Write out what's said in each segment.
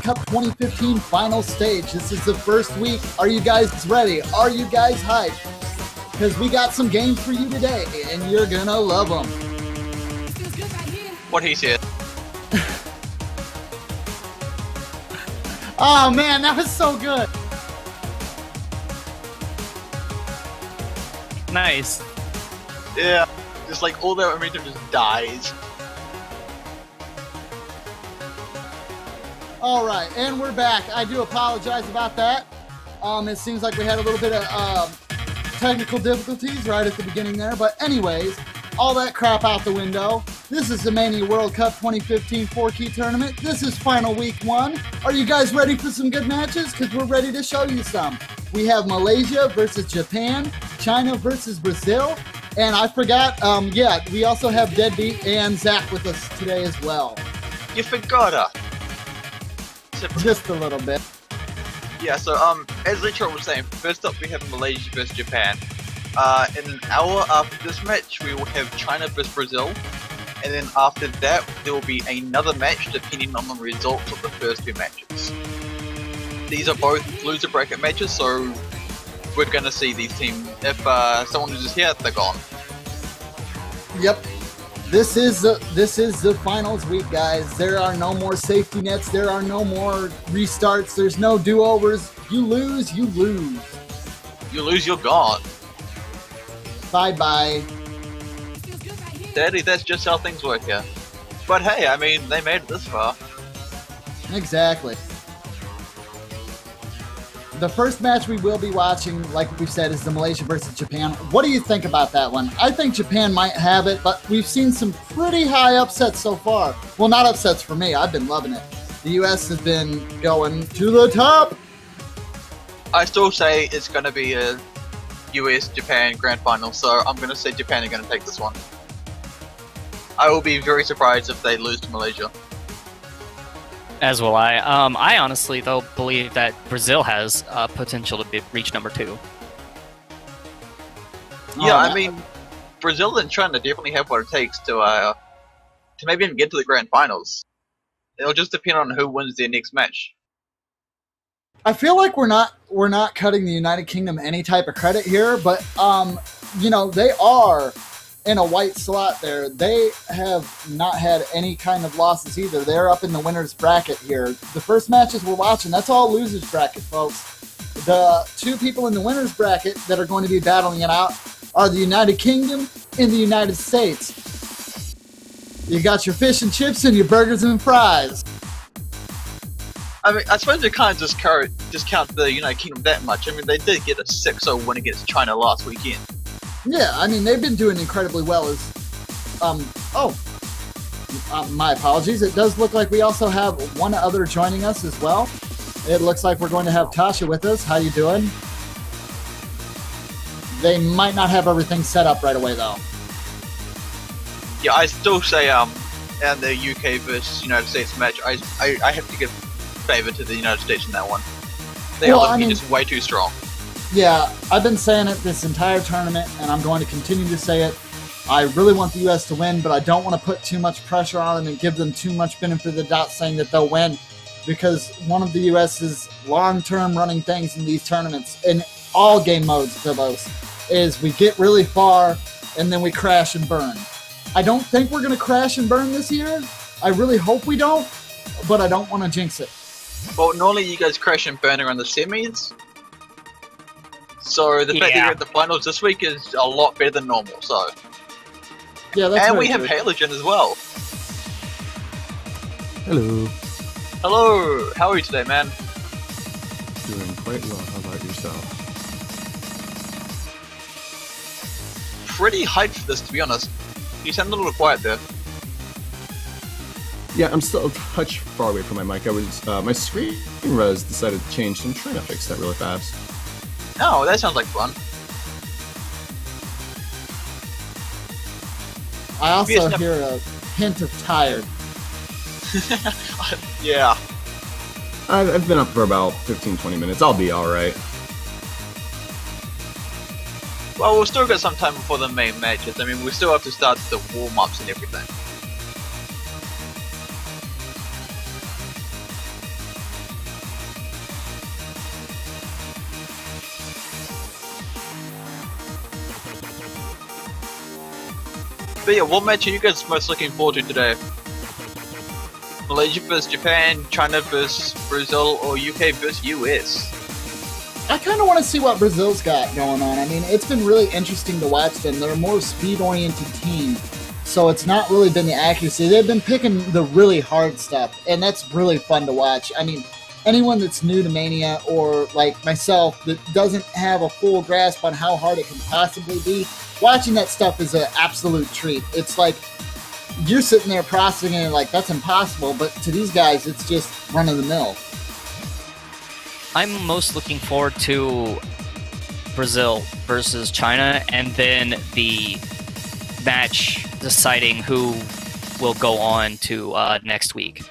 World Cup 2015 final stage. This is the first week. Are you guys ready? Are you guys hyped? Because we got some games for you today, and you're gonna love them. What he said. Oh man, that was so good. Nice. Yeah, just like all that momentum just dies. All right, and we're back. I do apologize about that. It seems like we had a little bit of technical difficulties right at the beginning there, but anyways, all that crap out the window. This is the Mania World Cup 2015 4-key tournament. This is final week 1. Are you guys ready for some good matches? Because we're ready to show you some. We have Malaysia versus Japan, China versus Brazil, and I forgot, we also have Deadbeat and Zach with us today as well. You forgot her. Just a little bit. Yeah, so as Litra was saying, first up we have Malaysia versus Japan. In an hour after this match, we will have China versus Brazil, and then after that there will be another match depending on the results of the first 2 matches. These are both loser bracket matches, so we're gonna see these teams. If someone loses here, they're gone. Yep. This is the finals week, guys. There are no more safety nets. There are no more restarts. There's no do-overs. You lose, you lose. You lose, you're gone. Bye-bye. Daddy, that's just how things work here. But hey, I mean, they made it this far. Exactly. The first match we will be watching, like we said, is the Malaysia versus Japan. What do you think about that one? I think Japan might have it, but we've seen some pretty high upsets so far. Well, not upsets for me. I've been loving it. The U.S. has been going to the top. I still say it's going to be a US-Japan grand final, so I'm going to say Japan are going to take this one. I will be very surprised if they lose to Malaysia. As will I. I honestly, though, believe that Brazil has potential to reach number 2. Yeah, I mean, Brazil and China definitely have what it takes to maybe even get to the grand finals. It'll just depend on who wins their next match. I feel like we're not cutting the United Kingdom any type of credit here, but you know, they are in a white slot there. They have not had any kind of losses either. They're up in the winner's bracket here. The first matches we're watching, that's all losers bracket, folks. The 2 people in the winner's bracket that are going to be battling it out are the United Kingdom and the United States. You got your fish and chips and your burgers and fries. I mean, I suppose you can't discount the United Kingdom that much. I mean, they did get a 6-0 win against China last weekend. Yeah, I mean, they've been doing incredibly well as... my apologies. It does look like we also have one other joining us as well. It looks like we're going to have Tasha with us. How you doing? They might not have everything set up right away, though. Yeah, I still say, in the UK versus United States match, I have to give favor to the United States in that one. They are just way too strong. Yeah, I've been saying it this entire tournament, and I'm going to continue to say it. I really want the U.S. to win, but I don't want to put too much pressure on them and give them too much benefit of the doubt saying that they'll win, because one of the U.S.'s long-term running things in these tournaments, in all game modes, Phibos, is we get really far, and then we crash and burn. I don't think we're going to crash and burn this year. I really hope we don't, but I don't want to jinx it. Well, normally you guys crash and burn around the semis. So the fact that you're at the finals this week is a lot better than normal, so... Yeah, that's and we have Halogen as well. Hello. Hello, how are you today, man? Doing quite well. How about yourself? Pretty hyped for this, to be honest. You sound a little quiet there. Yeah, I'm still a touch far away from my mic. I was my screen res decided to change, so I'm trying to fix that really fast. Oh, that sounds like fun. I also hear a hint of tired. Yeah. I've been up for about 15-20 minutes. I'll be alright. Well, we've still got some time before the main matches. I mean, we still have to start the warm-ups and everything. But yeah, what match are you guys most looking forward to today? Malaysia vs Japan, China vs Brazil, or UK vs US? I kind of want to see what Brazil's got going on. I mean, it's been really interesting to watch them. They're a more speed-oriented team, so it's not really been the accuracy. They've been picking the really hard stuff, and that's really fun to watch. I mean, anyone that's new to Mania, or like myself, that doesn't have a full grasp on how hard it can possibly be, watching that stuff is an absolute treat. It's like you're sitting there processing it like, that's impossible, but to these guys, it's just run-of-the-mill. I'm most looking forward to Brazil versus China, and then the match deciding who will go on to next week.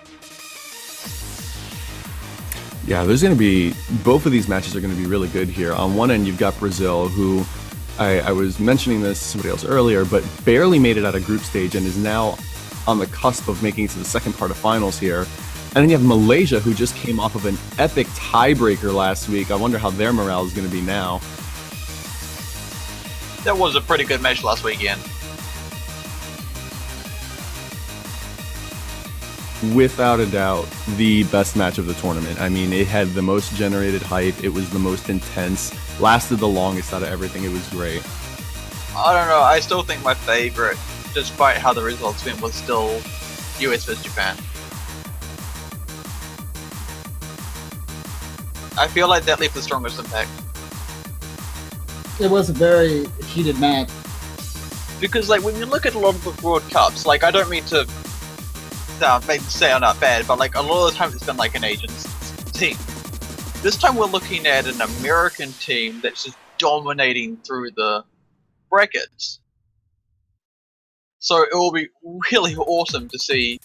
Yeah, there's going to be, both of these matches are going to be really good here. On one end, you've got Brazil, who I was mentioning this to somebody else earlier, but barely made it out of group stage and is now on the cusp of making it to the second part of finals here. And then you have Malaysia, who just came off of an epic tiebreaker last week. I wonder how their morale is going to be now. That was a pretty good match last weekend. Without a doubt, the best match of the tournament. I mean, it had the most generated hype. It was the most intense. Lasted the longest out of everything. It was great. I don't know. I still think my favorite, despite how the results went, was still US vs Japan. I feel like that left the strongest impact. It was a very heated match. Because, like, when you look at a lot of the World Cups, like, I don't mean to say I'm not bad, but, like, a lot of the time it's been, like, an Asian team. This time we're looking at an American team that's just dominating through the brackets. So it will be really awesome to see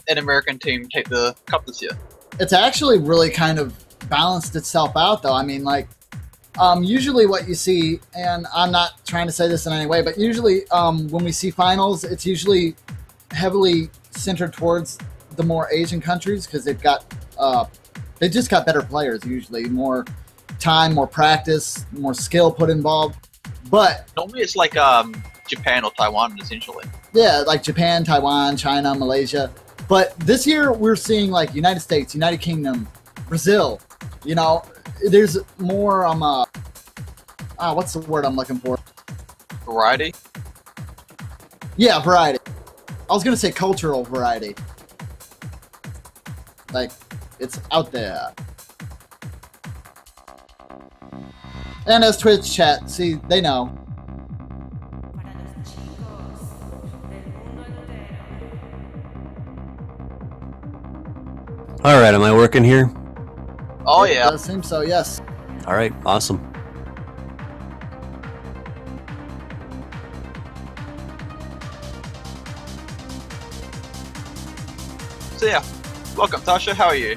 an American team take the cup this year. It's actually really kind of balanced itself out, though. I mean, like, usually what you see, and I'm not trying to say this in any way, but usually when we see finals, it's usually heavily centered towards the more Asian countries, because they've got they just got better players, usually more time, more practice, more skill put involved. But normally it's like Japan or Taiwan, essentially. Yeah, like Japan, Taiwan, China, Malaysia. But this year we're seeing like United States, United Kingdom, Brazil. You know, there's more what's the word I'm looking for? Variety? Yeah, variety. I was gonna say cultural variety. Like, it's out there. And as Twitch chat, see, they know. Alright, am I working here? Oh It yeah. does seem so, yes. Alright, awesome. So yeah, welcome Tasha, how are you?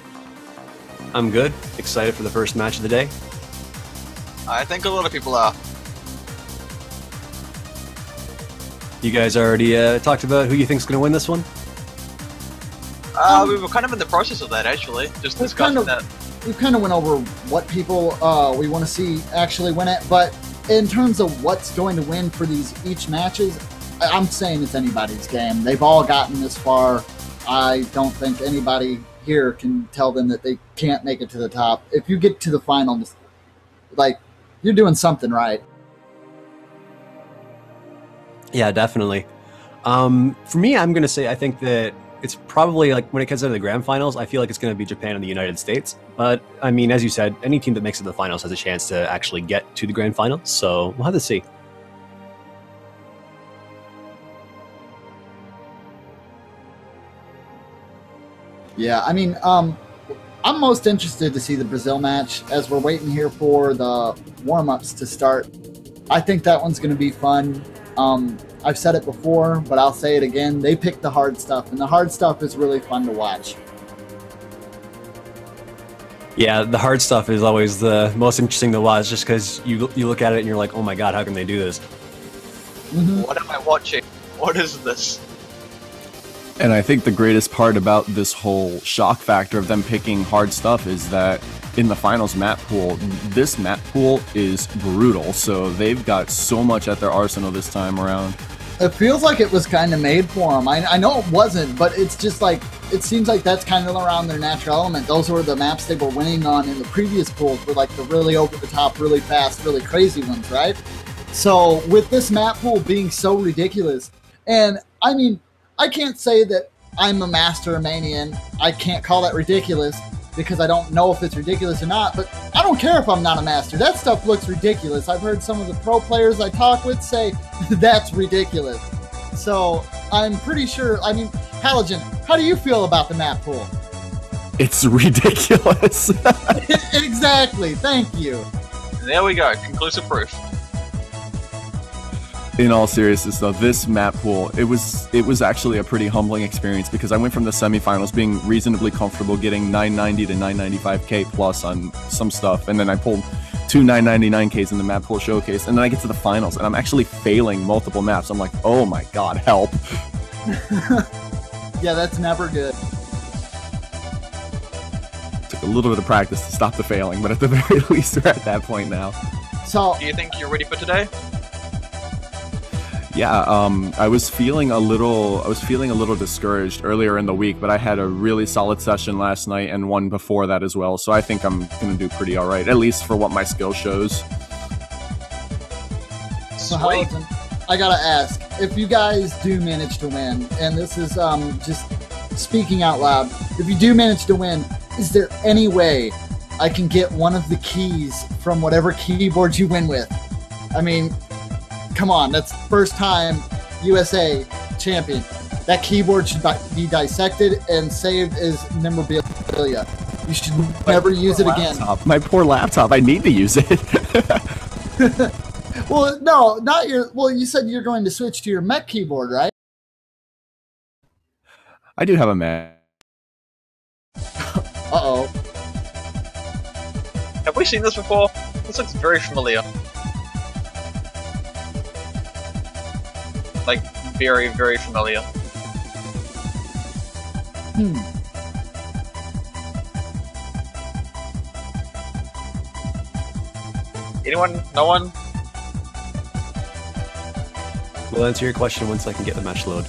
I'm good. Excited for the first match of the day. I think a lot of people are. You guys already talked about who you think's going to win this one? We were kind of in the process of that, actually. Just We've discussing that. We've kind of went over what people we want to see actually win it, but in terms of what's going to win for each matches, I'm saying it's anybody's game. They've all gotten this far. I don't think anybody here can tell them that they can't make it to the top. If you get to the finals, like, you're doing something right. Yeah, definitely. For me, I'm going to say I think that it's probably, like, when it comes to the grand finals, I feel like it's going to be Japan and the United States. But, I mean, as you said, any team that makes it to the finals has a chance to actually get to the grand final. So we'll have to see. Yeah, I mean, I'm most interested to see the Brazil match as we're waiting here for the warm-ups to start. I think that one's going to be fun. I've said it before, but I'll say it again. They pick the hard stuff, and the hard stuff is really fun to watch. Yeah, the hard stuff is always the most interesting to watch, just because you look at it and you're like, oh my god, how can they do this? Mm-hmm. What am I watching? What is this? And I think the greatest part about this whole shock factor of them picking hard stuff is that in the finals map pool, this map pool is brutal. So they've got so much at their arsenal this time around. It feels like it was kind of made for them. I know it wasn't, but it's just like, it seems like that's kind of around their natural element. Those were the maps they were winning on in the previous pools, were like the really over the top, really fast, really crazy ones, right? So with this map pool being so ridiculous, and I mean, I can't say that I'm a master of Mania, and I can't call that ridiculous because I don't know if it's ridiculous or not, but I don't care if I'm not a master. That stuff looks ridiculous. I've heard some of the pro players I talk with say that's ridiculous. So I'm pretty sure, I mean, Halogen, how do you feel about the map pool? It's ridiculous. Exactly, thank you. There we go, conclusive proof. In all seriousness, though, this map pool, it was actually a pretty humbling experience because I went from the semifinals being reasonably comfortable, getting 990 to 995k plus on some stuff, and then I pulled two 999ks in the map pool showcase, and then I get to the finals, and I'm actually failing multiple maps. I'm like, oh my god, help. Yeah, that's never good. Took a little bit of practice to stop the failing, but at the very least, we're at that point now. So, Do you think you're ready for today? Yeah, I was feeling a little discouraged earlier in the week, but I had a really solid session last night and one before that as well. So I think I'm gonna do pretty all right, at least for what my skill shows. So Halogen, I gotta ask, if you guys do manage to win, and this is just speaking out loud, if you do manage to win, is there any way I can get one of the keys from whatever keyboard you win with? I mean, come on, that's first time USA champion. That keyboard should be dissected and saved as memorabilia. You should never use it again. My poor laptop, I need to use it. Well, no, not your. Well, you said you're going to switch to your mech keyboard, right? I do have a Mac. Uh-oh. Have we seen this before? This looks very familiar. Like, very, very familiar. Anyone? No one? We'll answer your question once I can get the match load.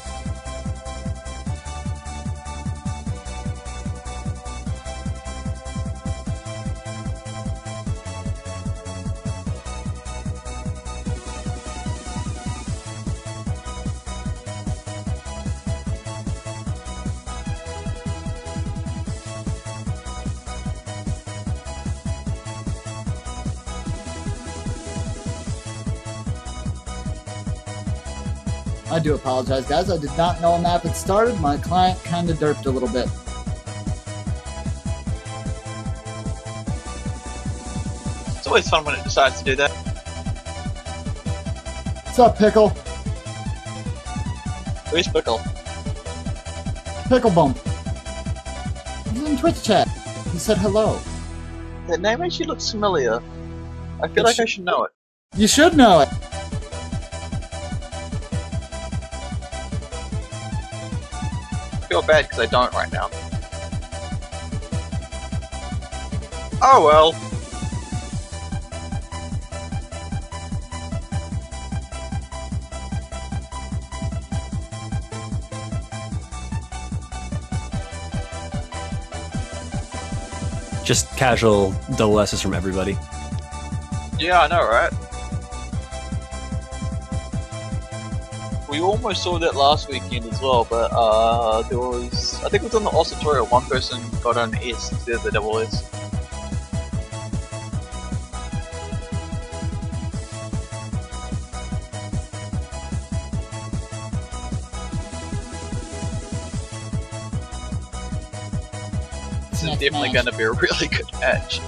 I do apologize, guys. I did not know a map had started. My client kind of derped a little bit. It's always fun when it decides to do that. What's up, Pickle? Who's Pickle? Pickle Bump. He's in Twitch chat. He said hello. That name actually looks familiar. I feel like I should know it. You should know it. I feel bad because I don't right now. Oh well. Just casual double S's from everybody. Yeah, I know, right? We almost saw that last weekend as well, but there was, I think it was on the OS tutorial, one person got an S instead of the double S. This is definitely going to be a really good match.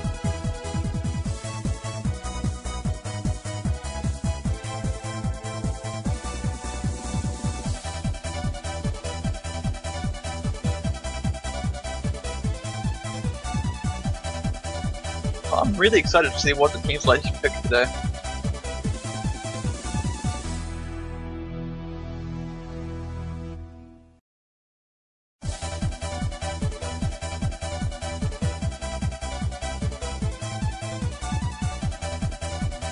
I'm really excited to see what the teams like to pick today.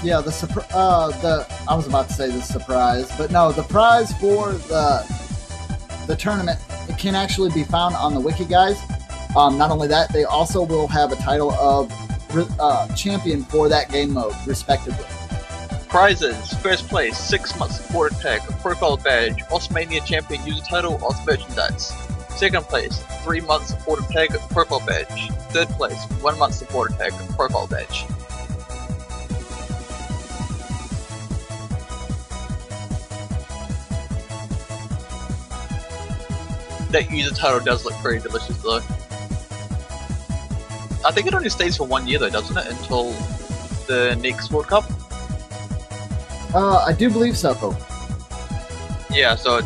Yeah, I was about to say the surprise, but no, the prize for the tournament, it can actually be found on the wiki, guys. Not only that, they also will have a title of champion for that game mode, respectively. Prizes: first place, 6 months supporter tag, a profile badge, Mania champion user title, merchandise. Second place, 3 months supporter tag, profile badge. Third place, 1 month supporter tag, profile badge. That user title does look pretty delicious though. I think it only stays for 1 year though, doesn't it? Until the next World Cup? I do believe so. Yeah, so,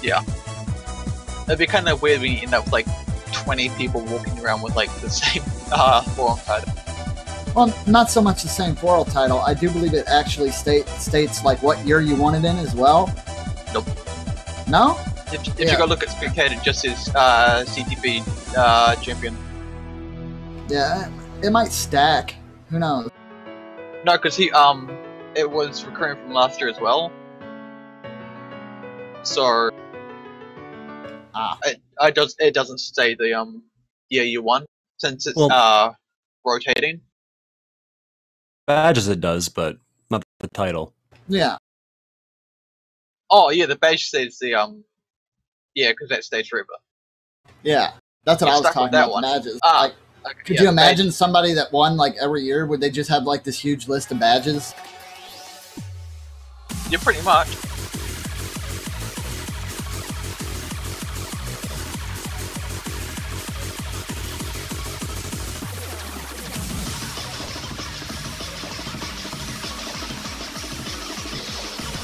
yeah. It'd be kind of weird when you end up with like 20 people walking around with like the same forum title. Well, not so much the same forum title. I do believe it actually states like what year you won it in as well. Nope. No? If you go look at Spectator, it just says CTP champion. Yeah, it might stack. Who knows? No, because it was recurring from last year as well. So it doesn't say the year you won since it's rotating. Badges it does, but not the title. Yeah. Oh yeah, the badge says the yeah, because that's stage forever. Yeah, that's what I was talking about. One. Badges. Okay, could you imagine somebody that won like every year? Would they just have like this huge list of badges? Yeah, pretty much.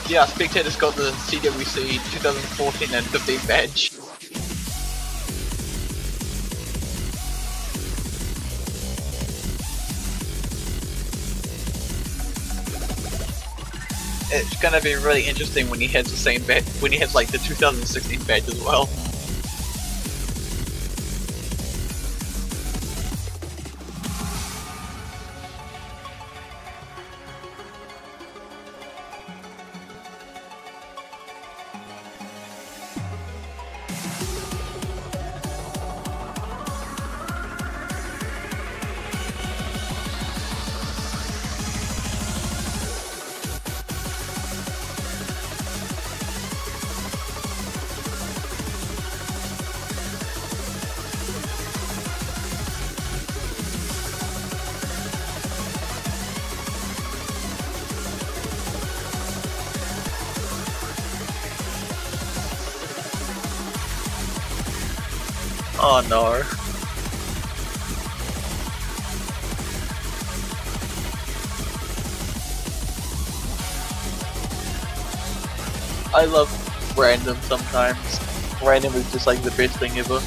Yeah, Spectator's got the CWC 2014 and 15 badge. It's gonna be really interesting when he has the same badge, when he has like the 2016 badge as well. Oh no. I love random sometimes. Random is just like the best thing ever.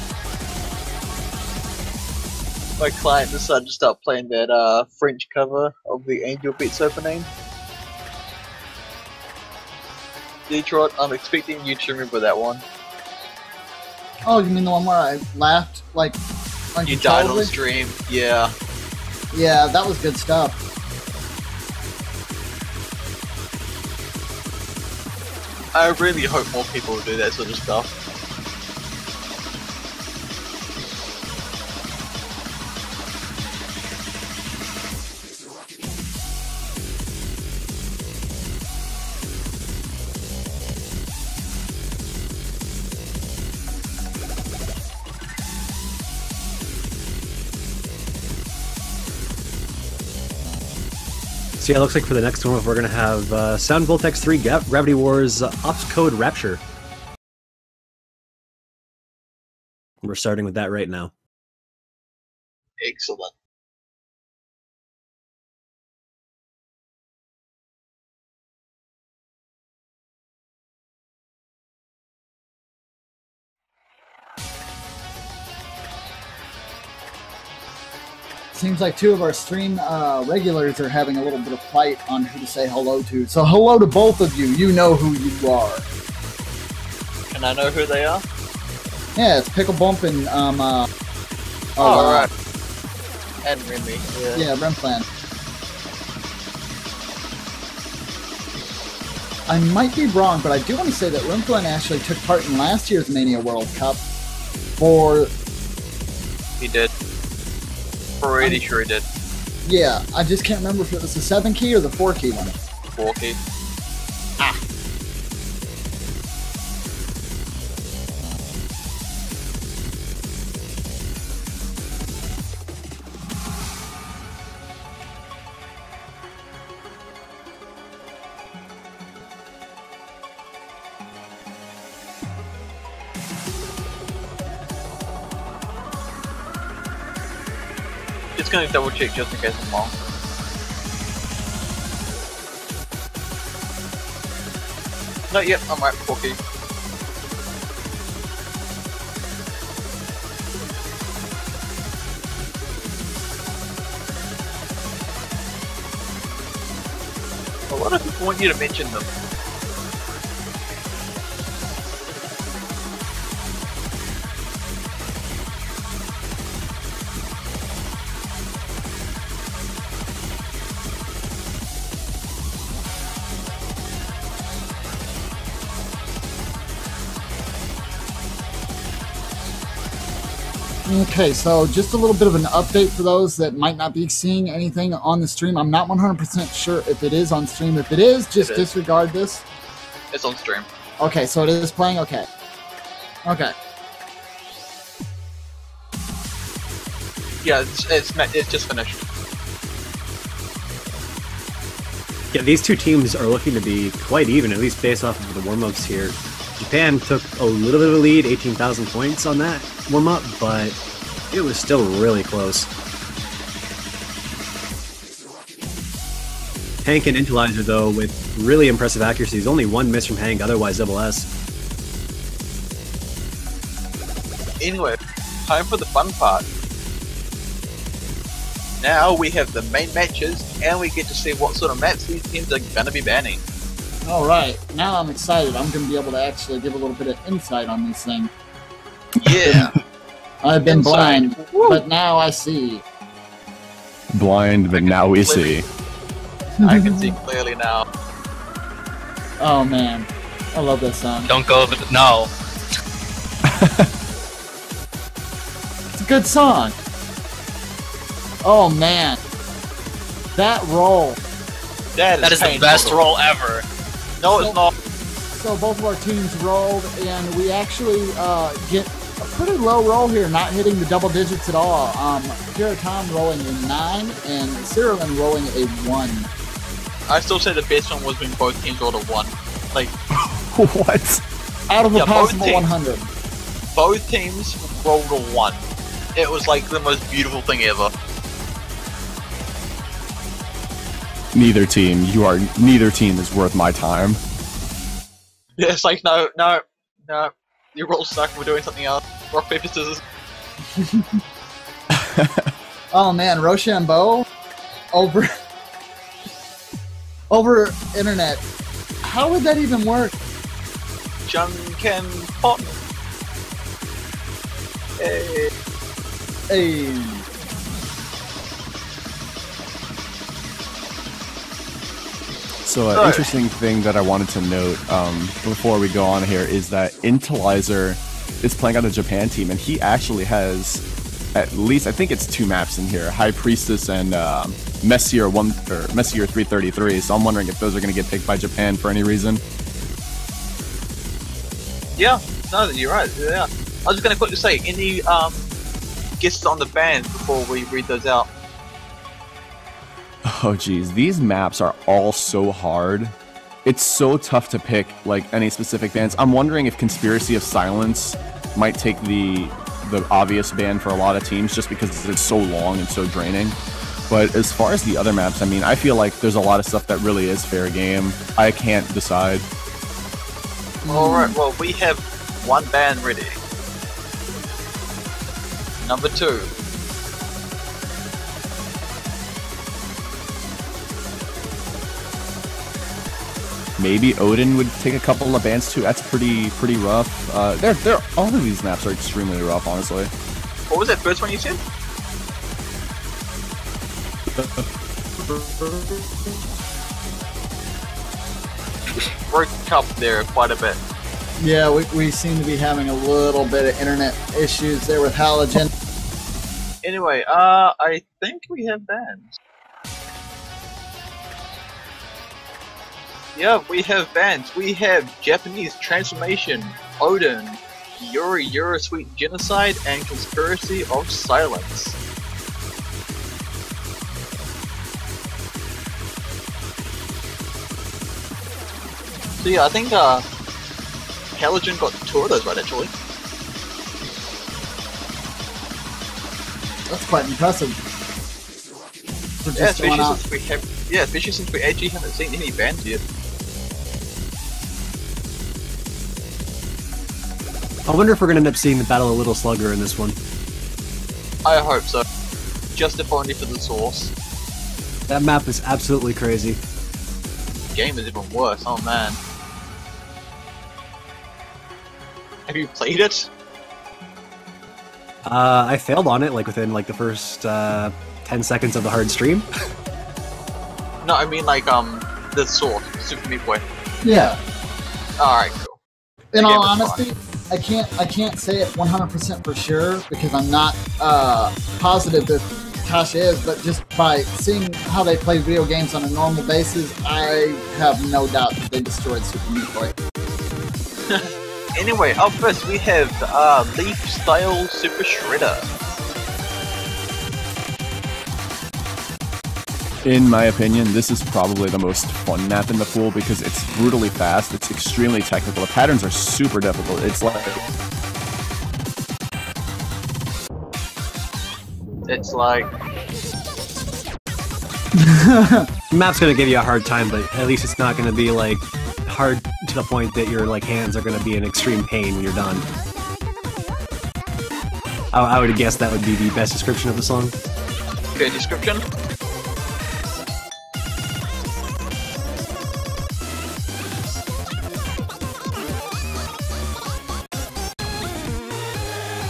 My client decided to start playing that French cover of the Angel Beats opening. Detroit, I'm expecting you to remember that one. Oh, you mean the one where I laughed like you died on stream? Yeah. Yeah, that was good stuff. I really hope more people will do that sort of stuff. So yeah, it looks like for the next one, we're going to have Sound Voltex 3 Gravity Wars Ops Code Rapture. We're starting with that right now. Excellent. Seems like two of our stream regulars are having a little bit of fight on who to say hello to. So hello to both of you. You know who you are. Can I know who they are? Yeah, it's Pickle Bump and right. And Remy. Yeah, Remplan. I might be wrong, but I do want to say that Limflin actually took part in last year's Mania World Cup for... He did. Pretty sure he did. Yeah, I just can't remember if it was the 7 key or the 4 key one. 4 key. Ah. Just gonna double check just in case I'm wrong. No, yep, I'm right, 4 key. A lot of people want you to mention them. Okay, so just a little bit of an update for those that might not be seeing anything on the stream. I'm not 100% sure if it is on stream. If it is, just disregard this. It's on stream. Okay, so it is playing? Okay. Okay. Yeah, it's just finished. Yeah, these two teams are looking to be quite even, at least based off of the warm-ups here. Japan took a little bit of a lead, 18,000 points on that warm-up, but it was still really close. Hank and Intelizer, though, with really impressive accuracies. Only one miss from Hank, otherwise double S. Anyway, time for the fun part. Now we have the main matches, and we get to see what sort of maps these teams are going to be banning. Alright, now I'm excited. I'm going to be able to actually give a little bit of insight on this thing. Yeah. I've been Insight. blind, but now I see. Blind, but now we see. I can see clearly now. Oh man, I love this song. Don't go over the... No. It's a good song. Oh man, that roll. That is the painful best to- roll ever. No, it's not. So both of our teams rolled, and we actually get a pretty low roll here, not hitting the double digits at all. Kira Tom rolling a 9, and Cyrilin rolling a 1. I still say the best one was when both teams rolled a 1. Like, What? Out of a Yeah, both possible teams. 100. both teams rolled a 1. It was like the most beautiful thing ever. Neither team. Neither team is worth my time. Yeah, it's like, no. Your rolls suck, we're doing something else. Rock, paper, scissors. Oh man, Rochambeau over over internet. How would that even work? Junken Pot. Hey. Hey. So an Sorry. interesting thing that I wanted to note before we go on here is that Intelizer is playing on a Japan team, and he actually has at least, I think it's 2 maps in here, High Priestess and Messier 333. So I'm wondering if those are going to get picked by Japan for any reason. Yeah, no, you're right. Yeah. I was just gonna quickly say, any guesses on the bans before we read those out? Oh geez, these maps are all so hard. It's so tough to pick like any specific bands. I'm wondering if Conspiracy of Silence might take the obvious ban for a lot of teams just because it's so long and so draining. But as far as the other maps, I mean, I feel like there's a lot of stuff that really is fair game. I can't decide. Alright, well, we have one ban ready. Number 2. Maybe Odin would take a couple of bans too. That's pretty rough. They're all of these maps are extremely rough, honestly. What was that first one you said? broke up there quite a bit. Yeah, we seem to be having a little bit of internet issues there with Halogen. Anyway, I think we have bands. Yeah, we have bands. We have Japanese Transformation, Odin, Yuri Sweet Genocide, and Conspiracy of Silence. So yeah, I think Halogen got 2 of those right actually. That's quite impressive. For Yeah, just going out. especially since we actually haven't seen any bands yet. I wonder if we're going to end up seeing the Battle of Little Slugger in this one. I hope so. Just if only for the source. That map is absolutely crazy. The game is even worse, oh man. Have you played it? I failed on it, like, within, like, the first, 10 seconds of the hard stream. No, I mean like, the source, Super Meat Boy. Yeah. Alright, cool. In The all game is honesty, I can't say it 100% for sure because I'm not positive if Tasha is, but just by seeing how they play video games on a normal basis, I have no doubt that they destroyed Super Meat Boy. Anyway, up first we have Leaf Style Super Shredder. In my opinion, this is probably the most fun map in the pool because it's brutally fast, it's extremely technical, the patterns are super difficult, it's like... The map's going to give you a hard time, but at least it's not going to be, like, hard to the point that your, like, hands are going to be in extreme pain when you're done. I would guess that would be the best description of the song. Okay, description?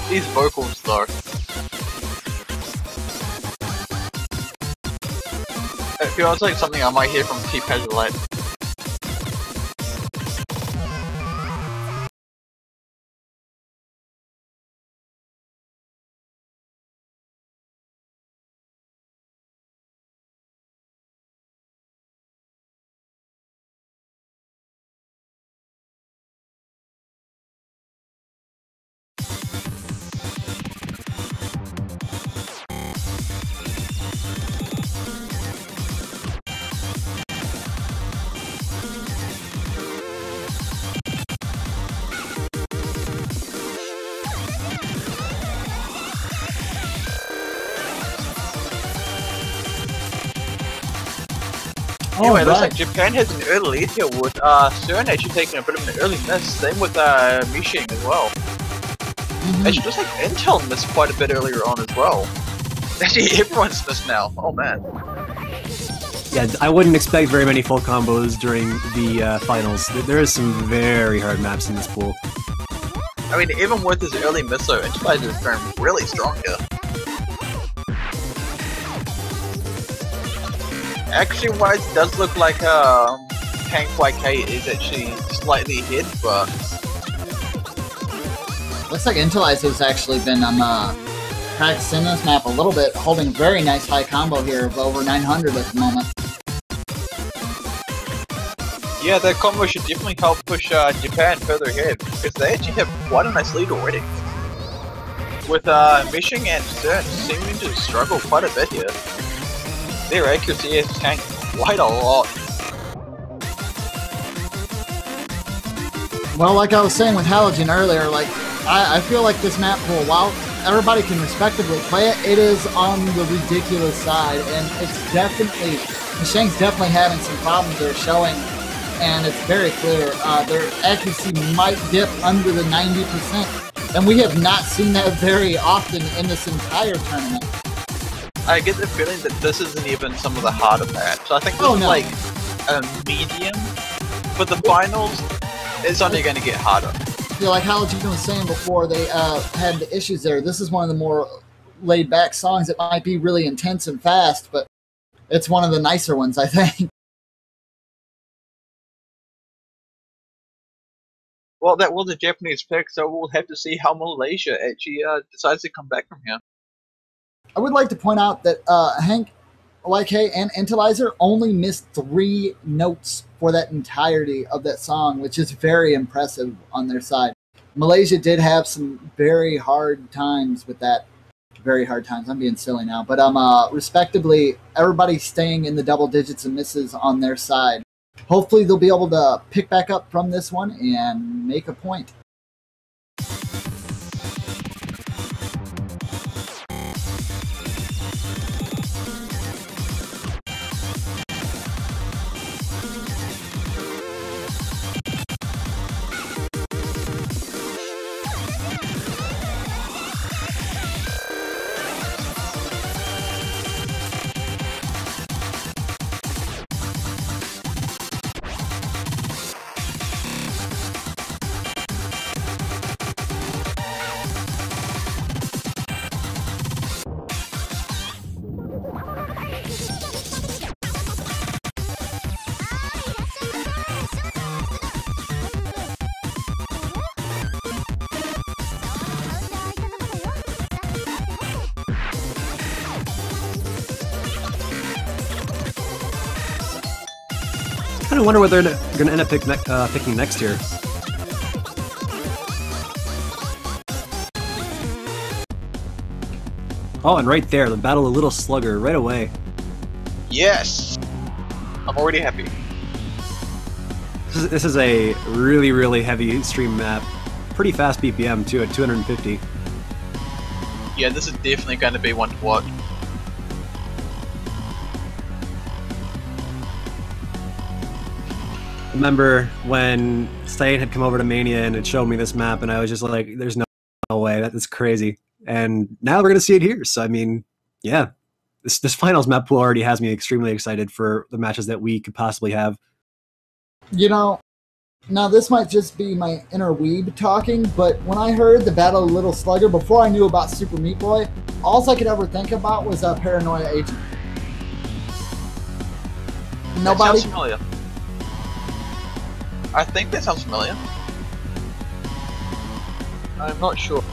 These vocals though. It feels like something I might hear from T-Pedalite. Anyway, it looks like Japan has an early lead here with CERN actually taking a bit of an early miss. Same with Mishing as well. Actually, looks like Intel missed quite a bit earlier on as well. Actually, everyone's missed now. Oh man. Yeah, I wouldn't expect very many full combos during the finals. There is some very hard maps in this pool. I mean, even with his early miss though, Intel is going really strong here. Action wise, it does look like Tank YK is actually slightly ahead, but looks like Intelize has actually been practicing this map a little bit, holding a very nice high combo here of over 900 at the moment. yeah, that combo should definitely help push Japan further ahead, because they actually have quite a nice lead already. With Mishing and CERN seeming to struggle quite a bit here. Their accuracy has tanked quite a lot. Well, like I was saying with Halogen earlier, like I feel like this map pool, while everybody can respectively play it, it is on the ridiculous side, and it's definitely, Mishang's definitely having some problems they're showing, and it's very clear. Their accuracy might dip under the 90%, and we have not seen that very often in this entire tournament. I get the feeling that this isn't even some of the harder match. So I think this is like a medium for the finals. It's only going to get harder. Yeah, like Halogen was saying before, they had the issues there. This is one of the more laid-back songs. It might be really intense and fast, but it's one of the nicer ones, I think. Well, that was a Japanese pick, so we'll have to see how Malaysia actually decides to come back from here. I would like to point out that Hank, YK, and Intelizer only missed 3 notes for that entirety of that song, which is very impressive on their side. Malaysia did have some very hard times with that. Very hard times. I'm being silly now. But respectively, everybody staying in the double digits and misses on their side. Hopefully they'll be able to pick back up from this one and make a point. I kind of wonder what they're going to end up picking next here. Oh, and right there, the battle of Little Slugger right away. Yes! I'm already happy. This is a really, really heavy stream map. Pretty fast BPM too, at 250. Yeah, this is definitely going to be one to watch. Remember when Stain had come over to Mania and had showed me this map, and I was just like, there's no way, that's crazy. And now we're going to see it here. So, I mean, yeah, this finals map pool already has me extremely excited for the matches that we could possibly have. You know, now this might just be my inner weeb talking, but when I heard the Battle of Little Slugger, before I knew about Super Meat Boy, all I could ever think about was a Paranoia Agent. Nobody. That sounds familiar. I think that sounds familiar. I'm not sure.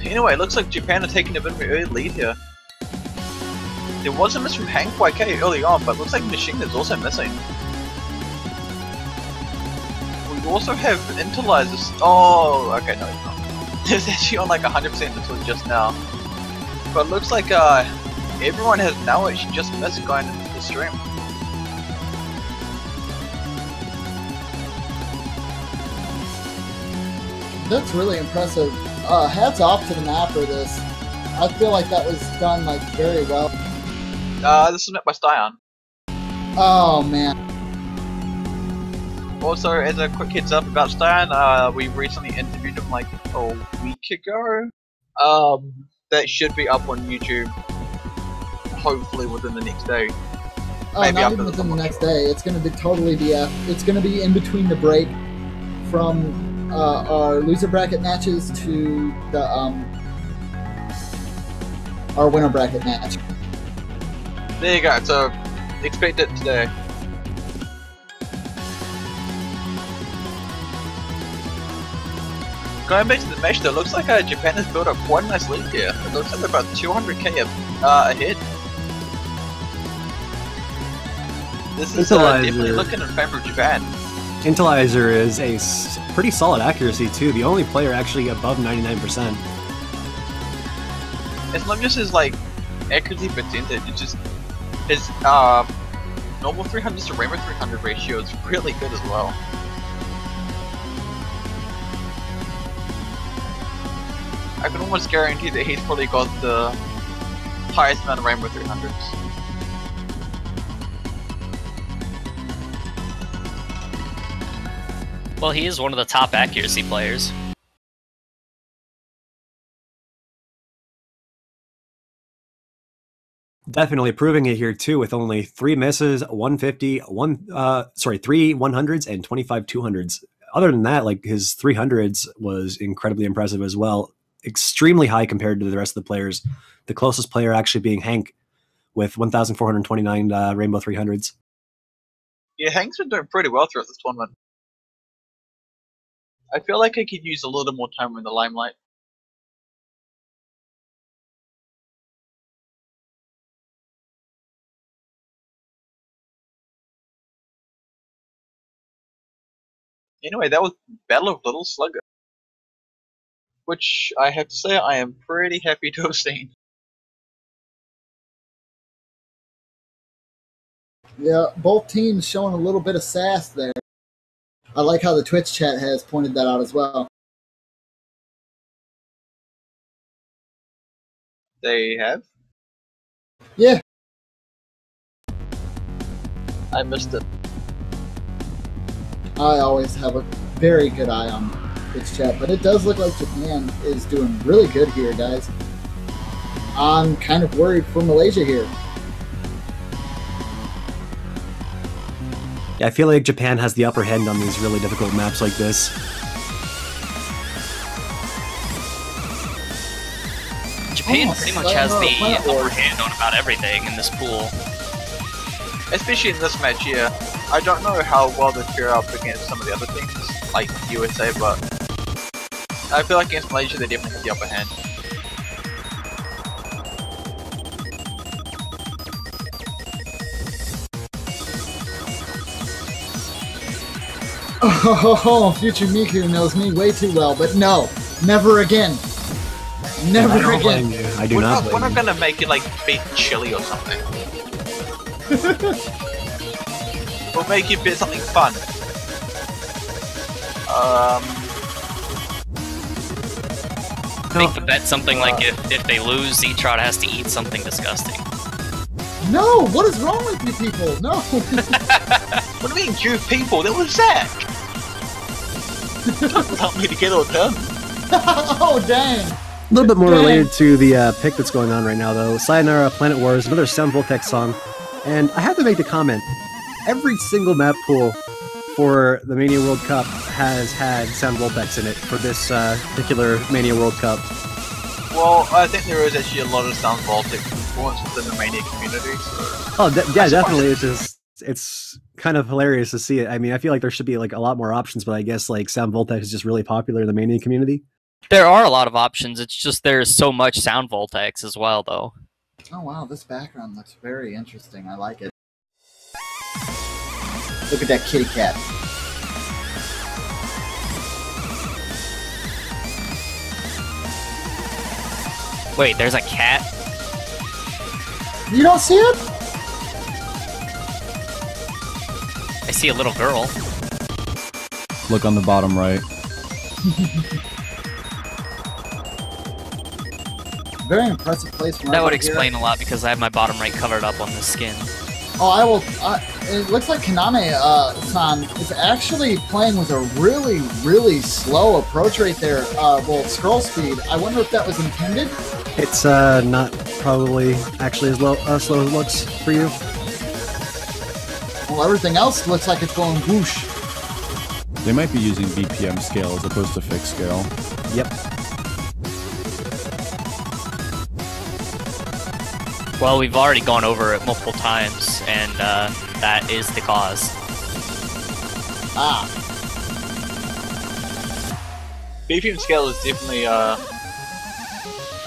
Anyway, it looks like Japan are taking a bit of an early lead here. There was a miss from Hank YK early on, but it looks like Machine is also missing. We also have Intelizer. Oh, okay, no, it's not. It's actually on like 100% until just now. But it looks like everyone has now actually just missed going into the stream. That's really impressive. Hats off to the map for this. I feel like that was done like very well. This is met by Styon. Oh man. Also, as a quick heads up about Styon, we recently interviewed him like a week ago. That should be up on YouTube, hopefully within the next day. Oh, Maybe not after even the within the next day. It's gonna be totally DF. It's gonna be in between the break from our loser bracket matches to the our winner bracket match. There you go. So expect it today. Going back to the match, though, looks like Japan has built up quite a nice lead here. It looks like they're about 200k ahead. This is definitely looking in favor of Japan. Intelizer is a pretty solid accuracy too. The only player actually above 99%. It's not just his like accuracy percentage. It's just his normal 300 to Rainbow 300 ratio is really good as well. I can almost guarantee that he's probably got the highest amount of Rainbow 300s. Well, he is one of the top accuracy players. Definitely proving it here too, with only 3 misses, 150, 3 100s and 25 200s. Other than that, like his 300s was incredibly impressive as well. Extremely high compared to the rest of the players. The closest player actually being Hank with 1,429 Rainbow 300s. Yeah, Hank's been doing pretty well throughout this tournament. I feel like I could use a little more time in the limelight. Anyway, that was Battle of Little Slugger, which I have to say I am pretty happy to have seen. Yeah, both teams showing a little bit of sass there. I like how the Twitch chat has pointed that out as well. They have? Yeah. I missed it. I always have a very good eye on Twitch chat, but it does look like Japan is doing really good here, guys. I'm kind of worried for Malaysia here. Yeah, I feel like Japan has the upper hand on these really difficult maps like this. Japan pretty much has the upper hand on about everything in this pool. Especially in this match here. I don't know how well they fare up against some of the other teams, like USA, but I feel like against Malaysia they definitely have the upper hand. Oh, Future Miku knows me way too well, but no, never again. Never again. I do not blame We're not you. gonna make it like beef chili or something. We'll make it bit something fun. Make the bet something like if they lose, Zetrod has to eat something disgusting. No, what is wrong with you people? No. What do you mean, you people? That was Zach! Help me to get all done. Oh, dang. A little bit more Dang. related to the pick that's going on right now, though. Sayonara Planet Wars, another Sound Voltex song. And I have to make the comment, every single map pool for the Mania World Cup has had Sound Voltex in it for this particular Mania World Cup. Well, I think there is actually a lot of Sound Baltic influence within the Mania community, so... Oh, yeah, definitely. It's kind of hilarious to see it. I mean, I feel like there should be like a lot more options, but I guess like Sound Voltex is just really popular in the Mania community. There are a lot of options. It's just there's so much Sound Voltex as well, though. Oh, wow, this background looks very interesting. I like it. Look at that kitty cat. Wait, there's a cat? You don't see it? I see a little girl. Look on the bottom right. Very impressive place. That would explain a lot because I have my bottom right covered up on the skin. Oh, I will. It looks like Kaname-san is actually playing with a really, really slow approach rate there. Well, scroll speed. I wonder if that was intended. It's not probably actually as slow as it looks for you. Well, everything else looks like it's going whoosh. They might be using BPM scale as opposed to fixed scale. Yep. Well, we've already gone over it multiple times, and that is the cause. Ah. BPM scale is definitely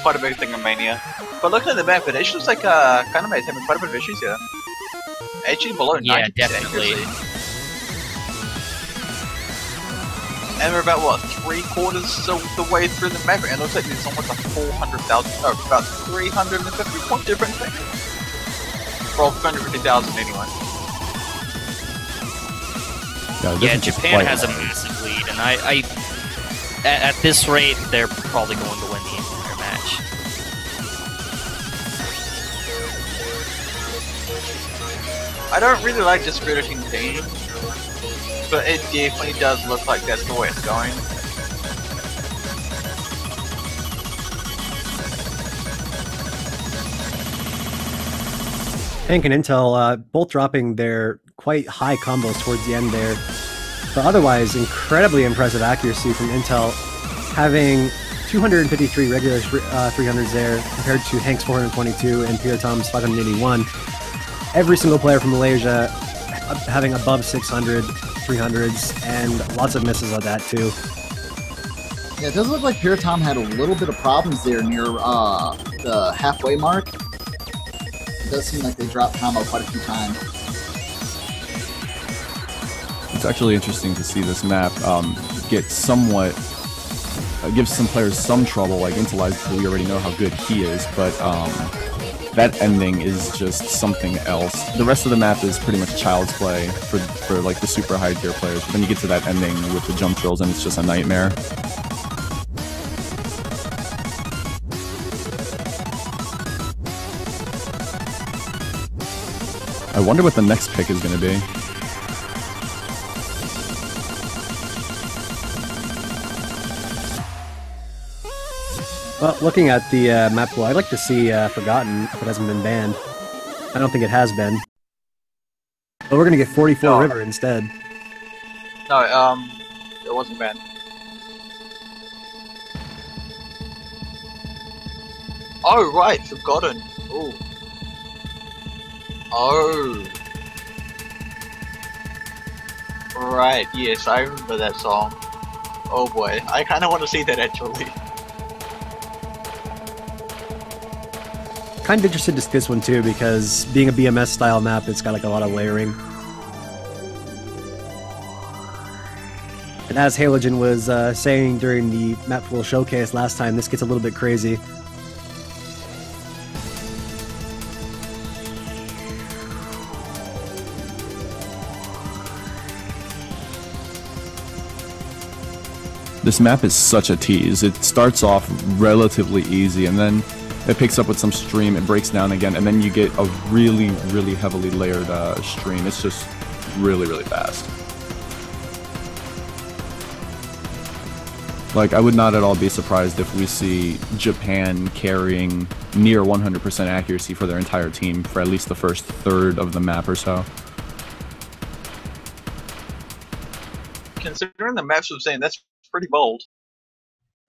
quite a big thing in Mania. But looking at the map, it actually looks like Kaname is having quite a bit of issues here. Actually below 90% Yeah, definitely. accuracy. And we're about, what, 3/4 of the way through the map, and it looks like there's almost a 400,000, no, about 350 point difference thing. Well, 350,000 anyway. Yeah, Japan has a massive lead, and I at this rate, they're probably going to win the entire match. I don't really like dispiriting team, but it definitely does look like that's the way it's going. Hank and Intel both dropping their quite high combos towards the end there. But otherwise, incredibly impressive accuracy from Intel, having 253 regular 300s there compared to Hank's 422 and Pierre Tom's 581. Every single player from Malaysia having above 600 300s and lots of misses of that too. Yeah, it does look like Pierre Tom had a little bit of problems there near the halfway mark. It does seem like they dropped combo quite a few times. It's actually interesting to see this map get somewhat gives some players some trouble, like Intelize, we already know how good he is, but that ending is just something else. The rest of the map is pretty much child's play for like the super high tier players, but then you get to that ending with the jump drills and it's just a nightmare. I wonder what the next pick is going to be. Well, looking at the map pool, I'd like to see Forgotten if it hasn't been banned. I don't think it has been. But we're going to get 44 River instead. No, it wasn't banned. Oh, right, Forgotten. Ooh. Oh. Right, yes, I remember that song. Oh boy, I kind of want to see that actually. Kind of interested to see this one too, because being a BMS style map, it's got like a lot of layering. And as Halogen was saying during the map pool showcase last time, this gets a little bit crazy. This map is such a tease. It starts off relatively easy and then it picks up with some stream, it breaks down again, and then you get a really, really heavily layered stream. It's just really, really fast. Like, I would not at all be surprised if we see Japan carrying near 100% accuracy for their entire team for at least the first third of the map or so. Considering the maps we've seen, that's pretty bold.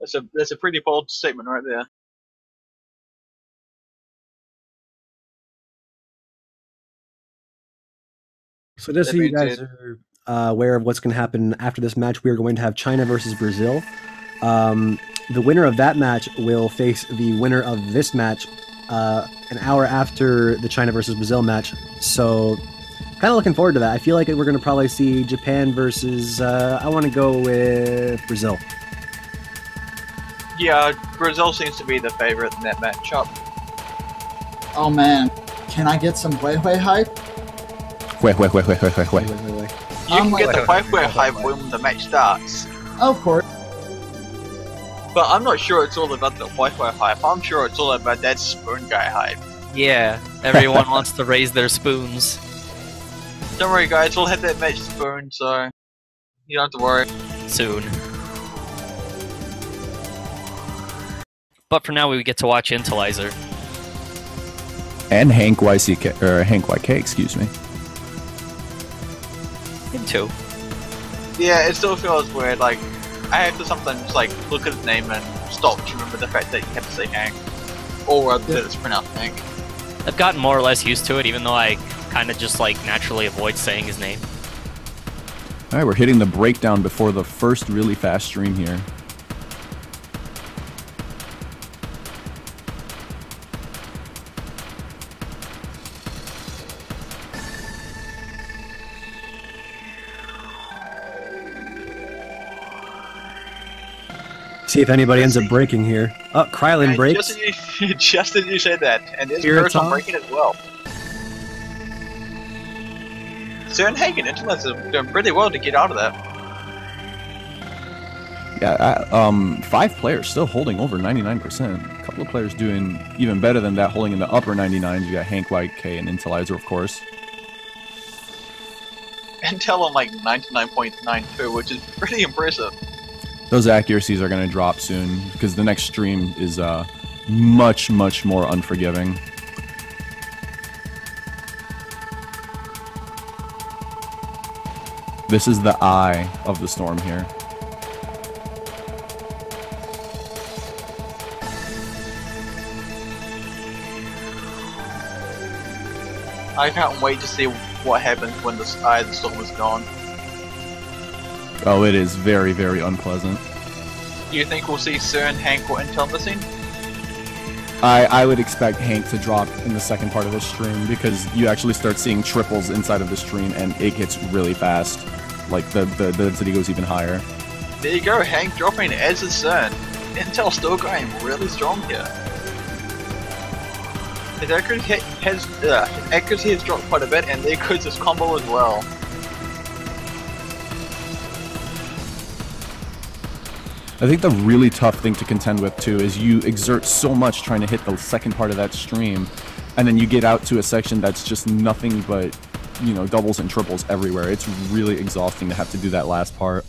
That's a pretty bold statement right there. So just so you guys are aware of what's going to happen after this match, we are going to have China versus Brazil. The winner of that match will face the winner of this match an hour after the China versus Brazil match. So kind of looking forward to that. I feel like we're going to probably see Japan versus, I want to go with Brazil. Yeah, Brazil seems to be the favorite in that matchup. Oh man, can I get some Huehue hype? You can get the Huehue hype when the match starts. Of course. But I'm not sure it's all about the Huehue hype. I'm sure it's all about that spoon guy hype. Yeah, everyone wants to raise their spoons. Don't worry guys, we'll have that match spoon, so you don't have to worry. Soon. But for now, we get to watch Intelizer. And Hank YCK, or Hank YK, excuse me. Him too. Yeah, it still feels weird, like, I have to sometimes, like, look at his name and stop to remember the fact that you have to say Hank. Or that it's pronounced Hank. I've gotten more or less used to it, even though I kind of just, like, naturally avoid saying his name. Alright, we're hitting the breakdown before the first really fast stream here. See if anybody ends up breaking here. Oh, Krylin breaks. Just as you said that, and this person breaking as well. So Hank and Intellect are doing pretty well to get out of that. Yeah, 5 players still holding over 99%. A couple of players doing even better than that, holding in the upper 99s. You got Hank YK and Intelizer, of course. Intel on like 99.92, which is pretty impressive. Those accuracies are going to drop soon because the next stream is much, much more unforgiving. This is the eye of the storm here. I can't wait to see what happens when the eye of the storm is gone. Oh, it is very, very unpleasant. Do you think we'll see CERN, Hank, or Intel missing? I would expect Hank to drop in the second part of this stream because you actually start seeing triples inside of the stream and it gets really fast. Like the density goes even higher. There you go, Hank dropping as is CERN. Intel still going really strong here. His accuracy has dropped quite a bit, and there goes his combo as well. I think the really tough thing to contend with too is you exert so much trying to hit the second part of that stream, and then you get out to a section that's just nothing but, you know, doubles and triples everywhere. It's really exhausting to have to do that last part.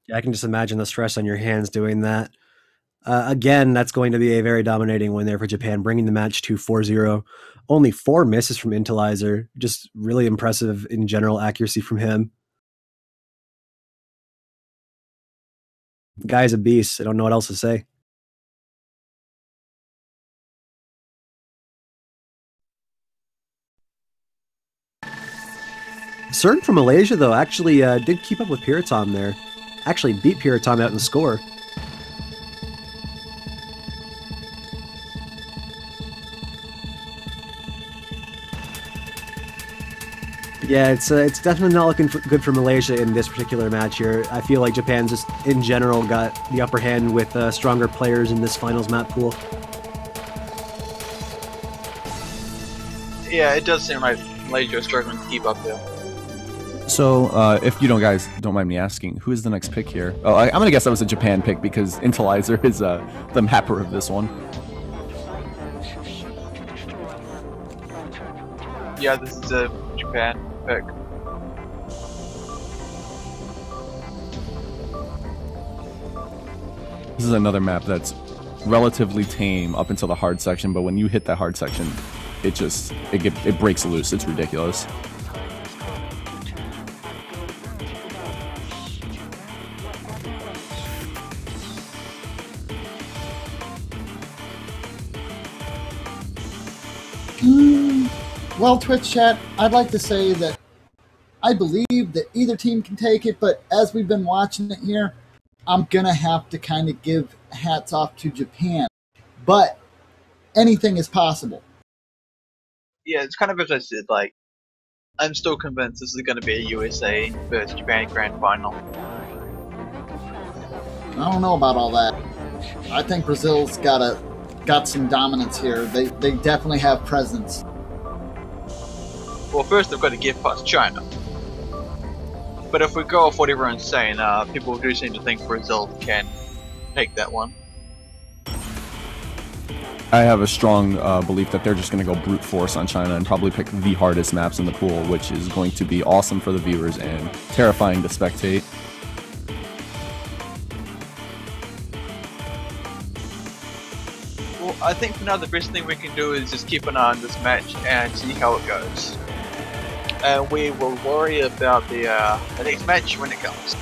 Yeah, I can just imagine the stress on your hands doing that. Again, that's going to be a very dominating win there for Japan, bringing the match to 4-0. Only 4 misses from Intelizer. Just really impressive in general accuracy from him. The guy's a beast. I don't know what else to say. CERN from Malaysia, though, actually did keep up with Piratom there. Actually beat Piratom out in the score. Yeah, it's definitely not looking good for Malaysia in this particular match here. I feel like Japan just, in general, got the upper hand with stronger players in this finals map pool. Yeah, it does seem like Malaysia is struggling to keep up there. So, if you guys don't mind me asking, who is the next pick here? Oh, I'm gonna guess that was a Japan pick because Intelizer is the mapper of this one. Yeah, this is a Japan pick. This is another map that's relatively tame up until the hard section, but when you hit that hard section, it breaks loose. It's ridiculous. Well, Twitch chat, I'd like to say that I believe that either team can take it, but as we've been watching it here, I'm going to have to kind of give hats off to Japan. But anything is possible. Yeah, it's kind of as I said, like, I'm still convinced this is going to be a USA versus Japan Grand Final. I don't know about all that. I think Brazil's got some dominance here. They definitely have presence. Well, first they've got to get past China. But if we go off what everyone's saying, people do seem to think Brazil can take that one. I have a strong belief that they're just going to go brute force on China and probably pick the hardest maps in the pool, which is going to be awesome for the viewers and terrifying to spectate. Well, I think for now the best thing we can do is just keep an eye on this match and see how it goes. And we will worry about the next match when it comes.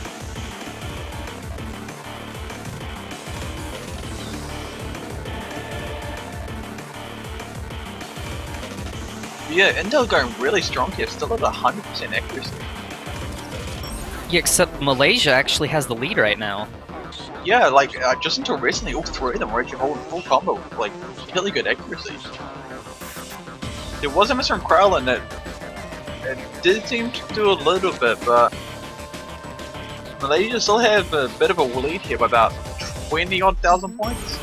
Yeah, Intel's going really strong here, still at 100% accuracy. Yeah, except Malaysia actually has the lead right now. Yeah, like, just until recently, all 3 of them were actually holding full combo with, like, really good accuracy. There was a miss from Crowlin that it did seem to do a little bit, but Malaysia still have a bit of a lead here by about 20-odd thousand points.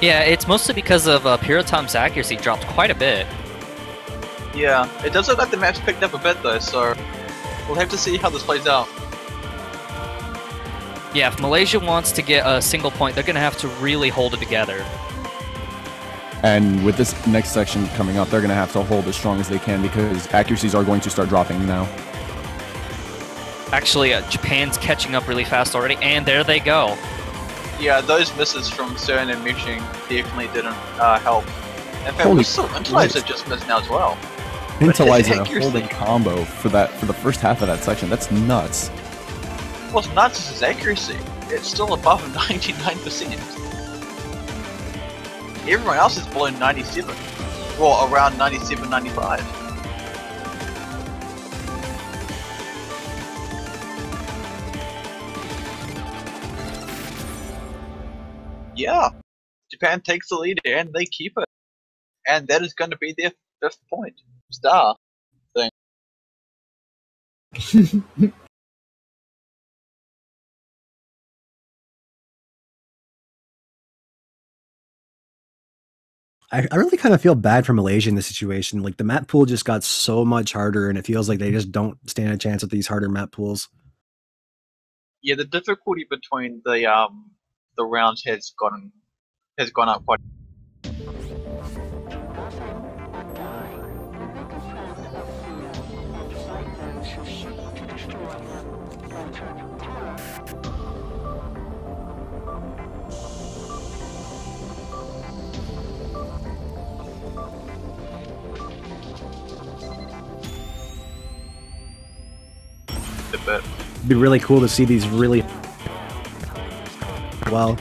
Yeah, it's mostly because of Piratom's accuracy dropped quite a bit. Yeah, it does look like the map's picked up a bit though, so we'll have to see how this plays out. Yeah, if Malaysia wants to get a single point, they're going to have to really hold it together. And with this next section coming up, they're going to have to hold as strong as they can because accuracies are going to start dropping now. Actually, Japan's catching up really fast already, and there they go. Yeah, those misses from CERN and Meshing definitely didn't help. In fact, Holy we saw Intelizer just missed now as well. Intelizer Accuracy. holding combo for the first half of that section. That's nuts. What's nuts is his accuracy. It's still above 99%. Everyone else is below 97. Well, around 97, 95. Yeah. Japan takes the lead and they keep it. And that is going to be their 5th point. Star thing. I really kind of feel bad for Malaysia in this situation. Like the map pool just got so much harder, and it feels like they just don't stand a chance with these harder map pools. Yeah, the difficulty between the rounds has gone up quite. A bit. It'd be really cool to see these really well,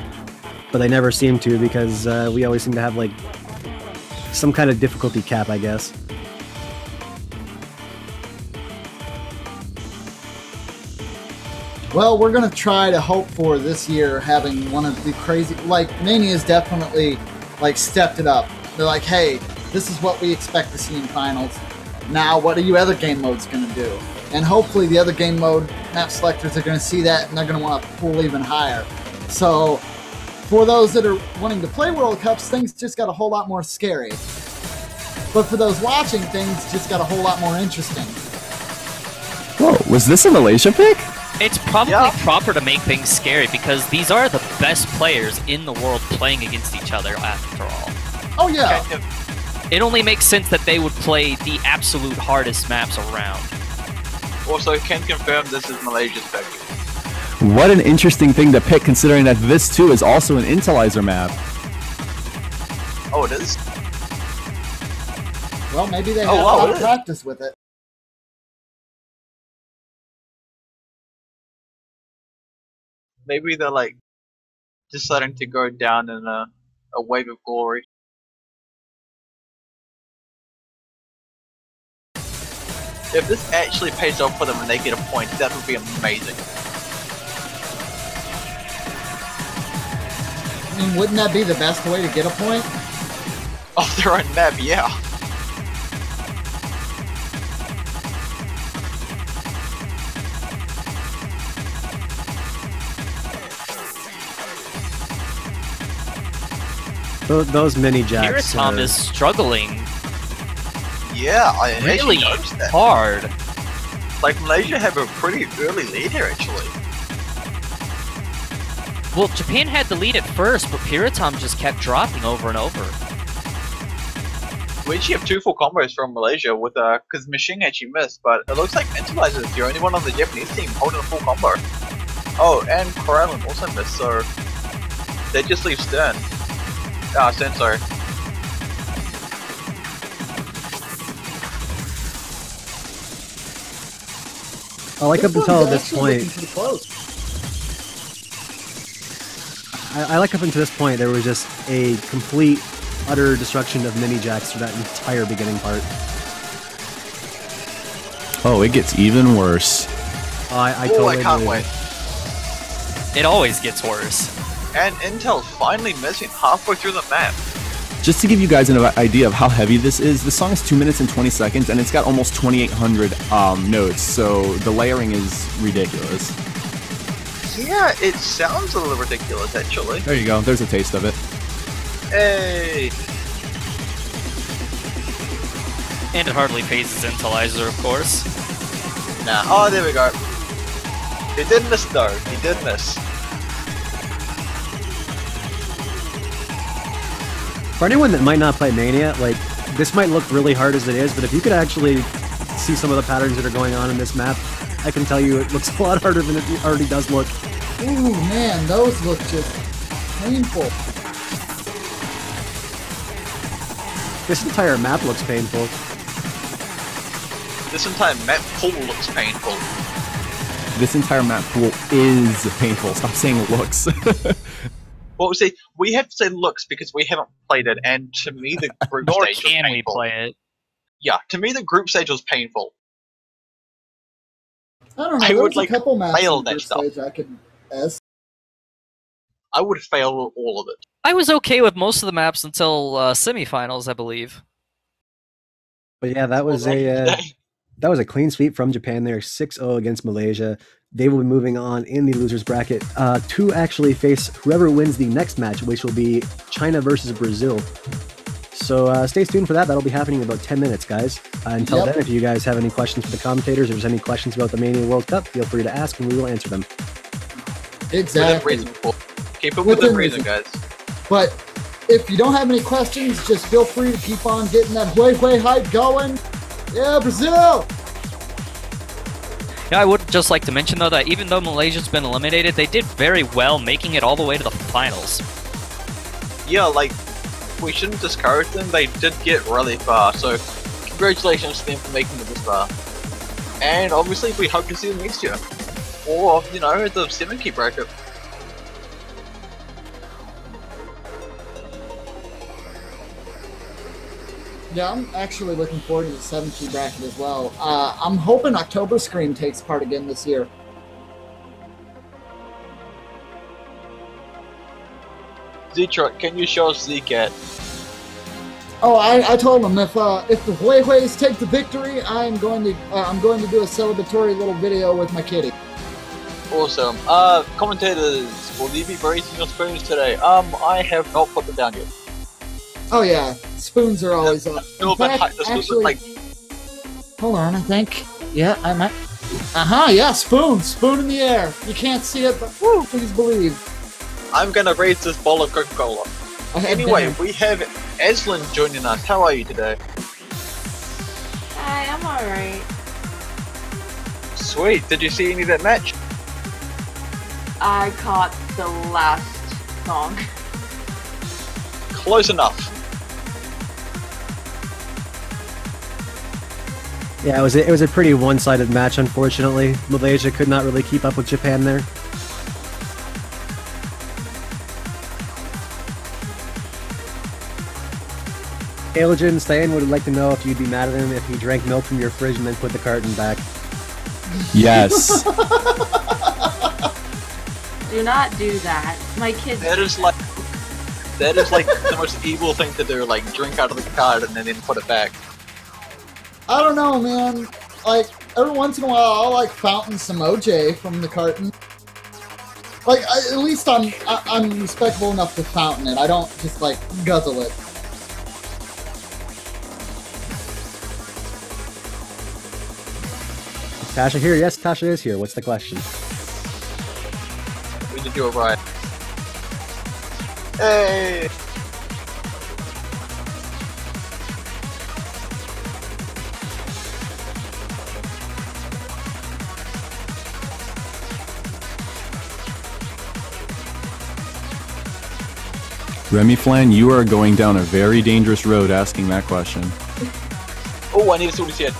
but they never seem to because we always seem to have like some kind of difficulty cap, I guess. Well, we're gonna try to hope for this year having one of the crazy, like Mania's definitely like stepped it up. They're like, hey, this is what we expect to see in finals. Now, what are you other game modes gonna do? And hopefully the other game mode map selectors are gonna see that and they're gonna want to pull even higher. So, for those that are wanting to play World Cups, things just got a whole lot more scary. But for those watching, things just got a whole lot more interesting. Whoa, was this a Malaysia pick? It's probably proper to make things scary because these are the best players in the world playing against each other after all. Oh yeah. It only makes sense that they would play the absolute hardest maps around. Also, can confirm this is Malaysia's pick. What an interesting thing to pick, considering that this too is also an Intelizer map. Oh, it is? Well, maybe they have a lot of practice with it. Maybe they're like deciding to go down in a wave of glory. If this actually pays off for them and they get a point, that would be amazing. I mean, wouldn't that be the best way to get a point? Off their own map, yeah. Those mini jacks. Kiratom is struggling Yeah, I really actually noticed that. hard. Like, Malaysia have a pretty early lead here, actually. Well, Japan had the lead at first, but Kiratom just kept dropping over and over. We actually have 2 full combos from Malaysia with because Machine actually missed, but it looks like Intelizer is the only one on the Japanese team holding a full combo. Oh, and Corallan also missed, so they just leave Stern. Ah, Stern, sorry. I like up until this point. I like up until this point there was just a complete, utter destruction of mini jacks for that entire beginning part. Oh, it gets even worse. I totally I can't agree. wait. It always gets worse. And Intel's finally missing halfway through the map. Just to give you guys an idea of how heavy this is, the song is 2 minutes and 20 seconds, and it's got almost 2,800 notes, so the layering is ridiculous. Yeah, it sounds a little ridiculous, actually. There you go, there's a taste of it. Hey! And it hardly phases Intelizer, of course. Nah. Oh, there we go. He did miss, though. He did miss. For anyone that might not play Mania, like, this might look really hard as it is, but if you could actually see some of the patterns that are going on in this map, I can tell you it looks a lot harder than it already does look. Ooh, man, those look just painful. This entire map looks painful. This entire map pool looks painful. This entire map pool is painful. Stop saying looks. Well, see, we have to say looks because we haven't played it, and to me the group Nor stage was can we painful. play it. Yeah, to me the group stage was painful. I don't know. I There would, was a like, couple maps fail in the that group stuff. stage I could S. I would fail all of it. I was okay with most of the maps until semifinals, I believe. But yeah, that was a clean sweep from Japan there, 6-0 against Malaysia. They will be moving on in the losers bracket to actually face whoever wins the next match, which will be China versus Brazil. So stay tuned for that. That'll be happening in about 10 minutes, guys. Until then, if you guys have any questions for the commentators, or there's any questions about the Mania World Cup, feel free to ask and we will answer them. Exactly. Within reason, keep it within reason, guys. But if you don't have any questions, just feel free to keep on getting that way hype going. Yeah, Brazil! Yeah, I would just like to mention, though, that even though Malaysia's been eliminated, they did very well making it all the way to the finals. Yeah, like, we shouldn't discourage them. They did get really far, so congratulations to them for making it this far. And obviously, we hope to see them next year. Or, you know, the 7-key bracket. Yeah, I'm actually looking forward to the 7-key bracket as well. I'm hoping October Scream takes part again this year. Zetrot, can you show us Zcat? Oh, I told him if the Huehues take the victory, I'm going to do a celebratory little video with my kitty. Awesome. Commentators, will you be raising your spoons today? I have not put them down yet. Oh yeah, spoons are always up. In fact, actually, hold on, I think. Yeah, I might. Yeah, spoon in the air. You can't see it, but woo, please believe. I'm gonna raise this bowl of Coca-Cola. Anyway, we have Eslin joining us. How are you today? Hi, I'm alright. Sweet. Did you see any of that match? I caught the last song. Close enough. Yeah, it was a pretty one-sided match, unfortunately. Malaysia could not really keep up with Japan there. Ailogen Stan would like to know if you'd be mad at him if he drank milk from your fridge and then put the carton back. Yes. Do not do that. My kids. That is like the most evil thing to do. Like drink out of the carton and then put it back. I don't know, man. Like every once in a while, I'll like fountain some OJ from the carton. Like at least I'm respectable enough to fountain it. I don't just like guzzle it. Tasha here? Yes, Tasha is here. What's the question? We did do it right. Hey! Remy Flan, you are going down a very dangerous road asking that question. Oh, I need to see what he said.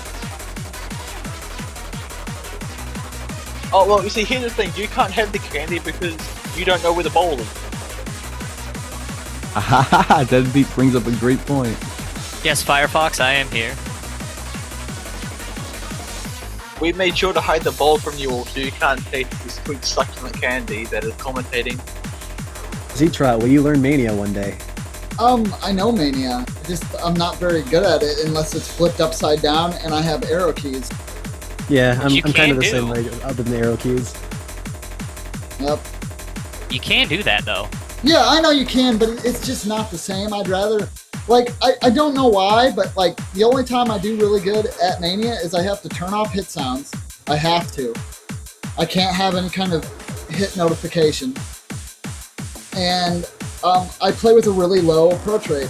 Oh, well, you see, here's the thing. You can't have the candy because you don't know where the bowl is. That brings up a great point. Yes, Firefox, I am here. We made sure to hide the bowl from you all so you can't taste the sweet succulent candy that is commentating. Zetra, will you learn Mania one day? I know Mania. I'm not very good at it unless it's flipped upside down and I have arrow keys. Yeah, I'm You kind of the can same do. way, other than the arrow keys. Yep. You can do that, though. Yeah, I know you can, but it's just not the same. I'd rather, like, I don't know why, but like the only time I do really good at Mania is I have to turn off hit sounds. I have to. I can't have any kind of hit notification. And I play with a really low approach rate.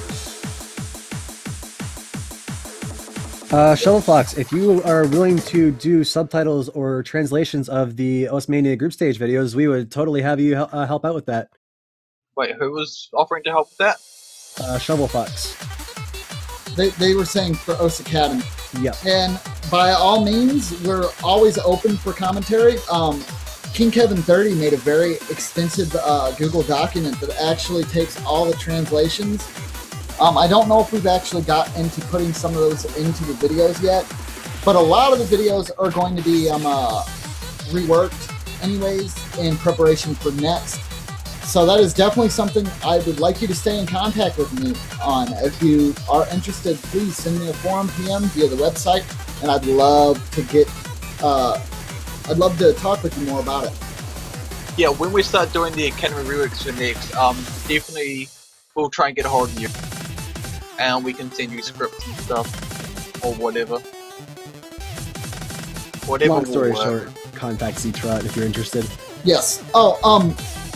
Shovelfox, if you are willing to do subtitles or translations of the OS Mania group stage videos, we would totally have you help out with that. Wait, who was offering to help with that? Shovelfox. They were saying for OS Academy. Yep. And by all means, we're always open for commentary. King Kevin 30 made a very extensive Google document that actually takes all the translations. I don't know if we've actually got into putting some of those into the videos yet, but a lot of the videos are going to be reworked anyways in preparation for next. So that is definitely something I would like you to stay in contact with me on. If you are interested, please send me a forum PM via the website, and I'd love to talk with you more about it. Yeah, when we start doing the Academy Reworks for next, definitely we'll try and get a hold of you. And we can send you scripts and stuff, or whatever. Long story short, contact C-Trot if you're interested. Yes. Oh,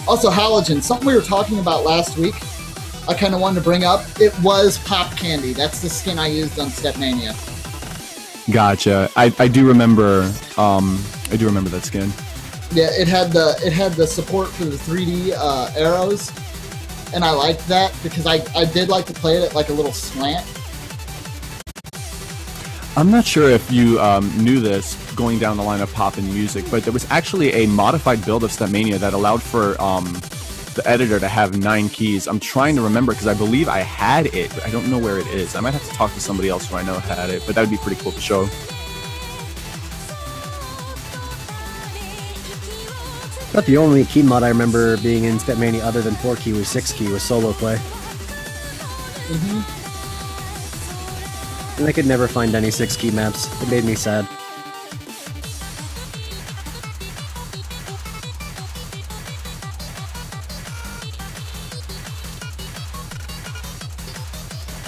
also Halogen, something we were talking about last week, I kind of wanted to bring up. It was Pop Candy. That's the skin I used on Step Mania. Gotcha. I do remember. I do remember that skin. Yeah, it had the support for the 3D arrows, and I liked that because I did like to play it at like a little slant. I'm not sure if you knew this going down the line of pop and music, but there was actually a modified build of Stepmania that allowed for the editor to have 9 keys. I'm trying to remember because I believe I had it, but I don't know where it is. I might have to talk to somebody else who I know had it, but that would be pretty cool to show. But the only key mod I remember being in Stepmania other than 4 key was 6 key was solo play. And I could never find any 6 key maps. It made me sad.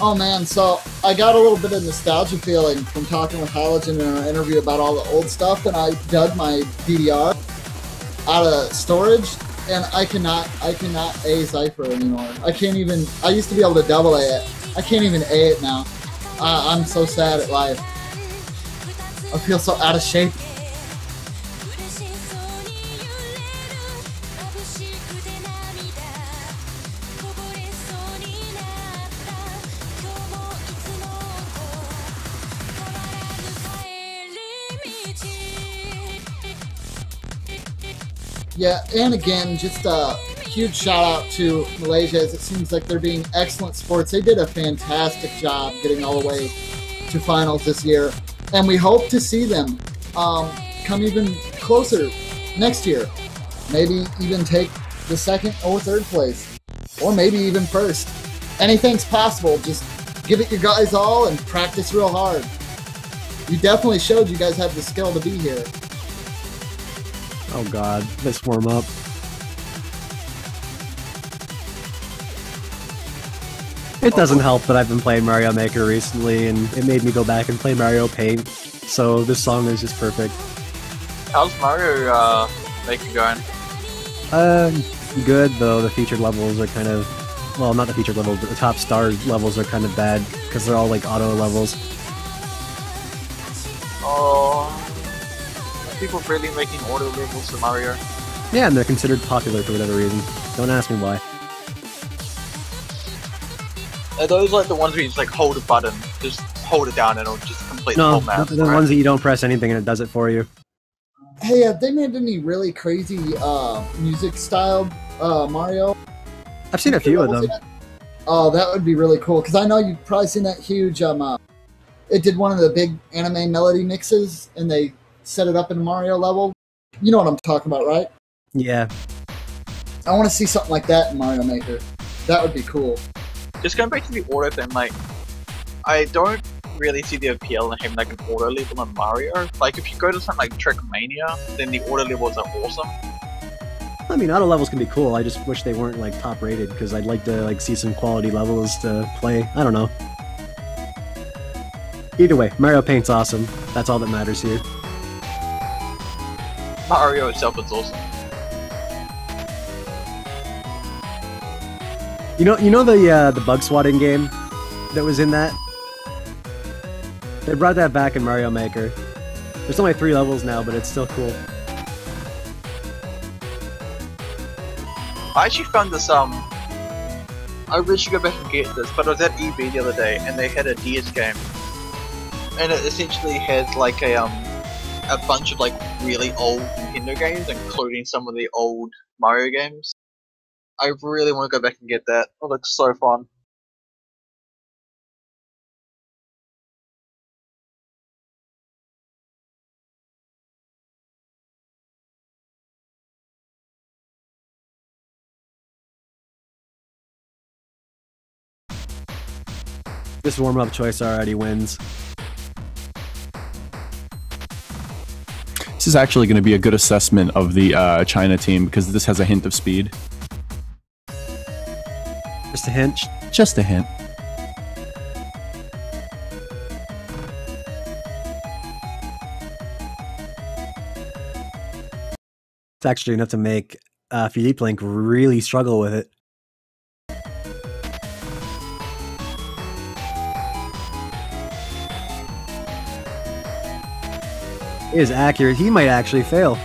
Oh man, so I got a little bit of nostalgia feeling from talking with Halogen in our interview about all the old stuff, and I dug my DDR out of storage, and I cannot A Cypher anymore. I can't even, I used to be able to double A it. I can't even A it now. I'm so sad at life. I feel so out of shape. Yeah, and again, just a huge shout out to Malaysia, as it seems like they're being excellent sports. They did a fantastic job getting all the way to finals this year, and we hope to see them come even closer next year. Maybe even take the 2nd or 3rd place, or maybe even 1st. Anything's possible. Just give it your guys all and practice real hard. You definitely showed you guys have the skill to be here. Oh god, let's warm up. It doesn't help that I've been playing Mario Maker recently, and it made me go back and play Mario Paint, so this song is just perfect. How's Mario Maker going? Good, though the featured levels are kind of... Well, not the featured levels, but the top star levels are kind of bad, because they're all like auto levels. Oh... Are people really making auto levels for Mario? Yeah, and they're considered popular for whatever reason. Don't ask me why. Are those like the ones where you just like hold a button, just hold it down and it'll just complete the whole map? The ones that you don't press anything and it does it for you. Hey, have they made any really crazy music style Mario? I've seen a few of them. Oh, that would be really cool, because I know you've probably seen that huge, it did one of the big anime melody mixes, and they set it up in a Mario level. You know what I'm talking about, right? Yeah. I want to see something like that in Mario Maker. That would be cool. Just going back to the auto thing, like, I don't really see the appeal in having like an auto level in Mario. Like, if you go to something like Trickmania, then the auto levels are awesome. I mean, auto levels can be cool. I just wish they weren't like top rated, because I'd like to like see some quality levels to play. I don't know. Either way, Mario Paint's awesome. That's all that matters here. Mario itself is awesome. You know the bug swatting game that was in that? They brought that back in Mario Maker. There's only 3 levels now, but it's still cool. I actually found this, I really should go back and get this, but I was at EB the other day, and they had a DS game. and it essentially has like a bunch of like really old Nintendo games, including some of the old Mario games. I really want to go back and get that. It looks so fun. This warm-up choice already wins. This is actually going to be a good assessment of the China team because this has a hint of speed. Just a hint. Just a hint. It's actually enough to make Philippe Link really struggle with it. He is accurate. He might actually fail.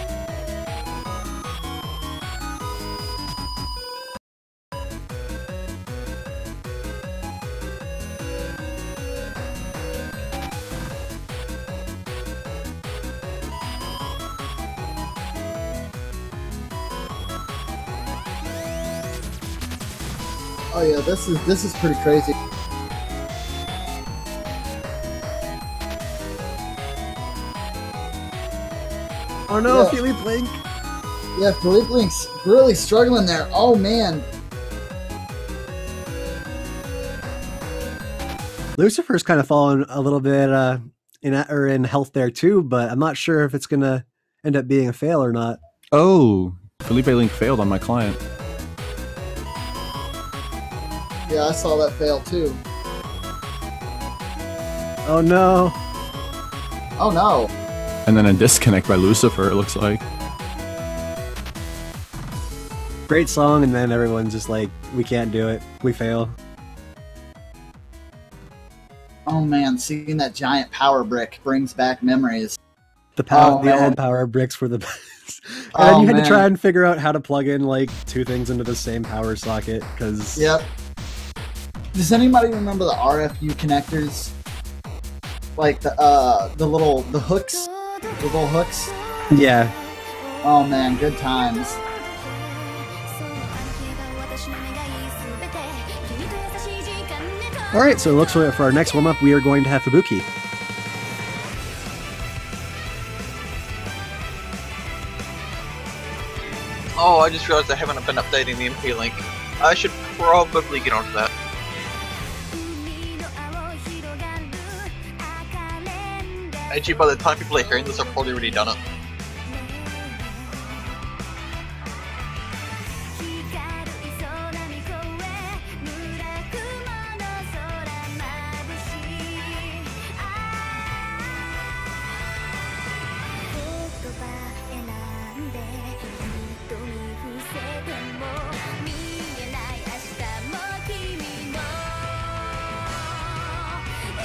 Oh yeah, this is pretty crazy. Oh no, Yeah. Philippe Link! Yeah, Philippe Link's really struggling there. Oh man. Lucifer's kind of fallen a little bit in health there too, but I'm not sure if it's gonna end up being a fail or not. Oh, Felipe Link failed on my client. Yeah, I saw that fail too. Oh no! Oh no. And then a disconnect by Lucifer, it looks like. Great song, and then everyone's just like, we can't do it. We fail. Oh man, seeing that giant power brick brings back memories. The power, Oh, the man. old power bricks were the best. And Oh, then you had man. to try and figure out how to plug in like two things into the same power socket, because Yep. Does anybody remember the RFU connectors? Like the hooks? The little hooks? yeah. Oh man, good times. All right, so it looks like for our next warm up, we are going to have Fubuki. Oh, I just realized I haven't been updating the MP link. I should probably get onto that. Actually, by the time people are hearing this, I've probably already done it.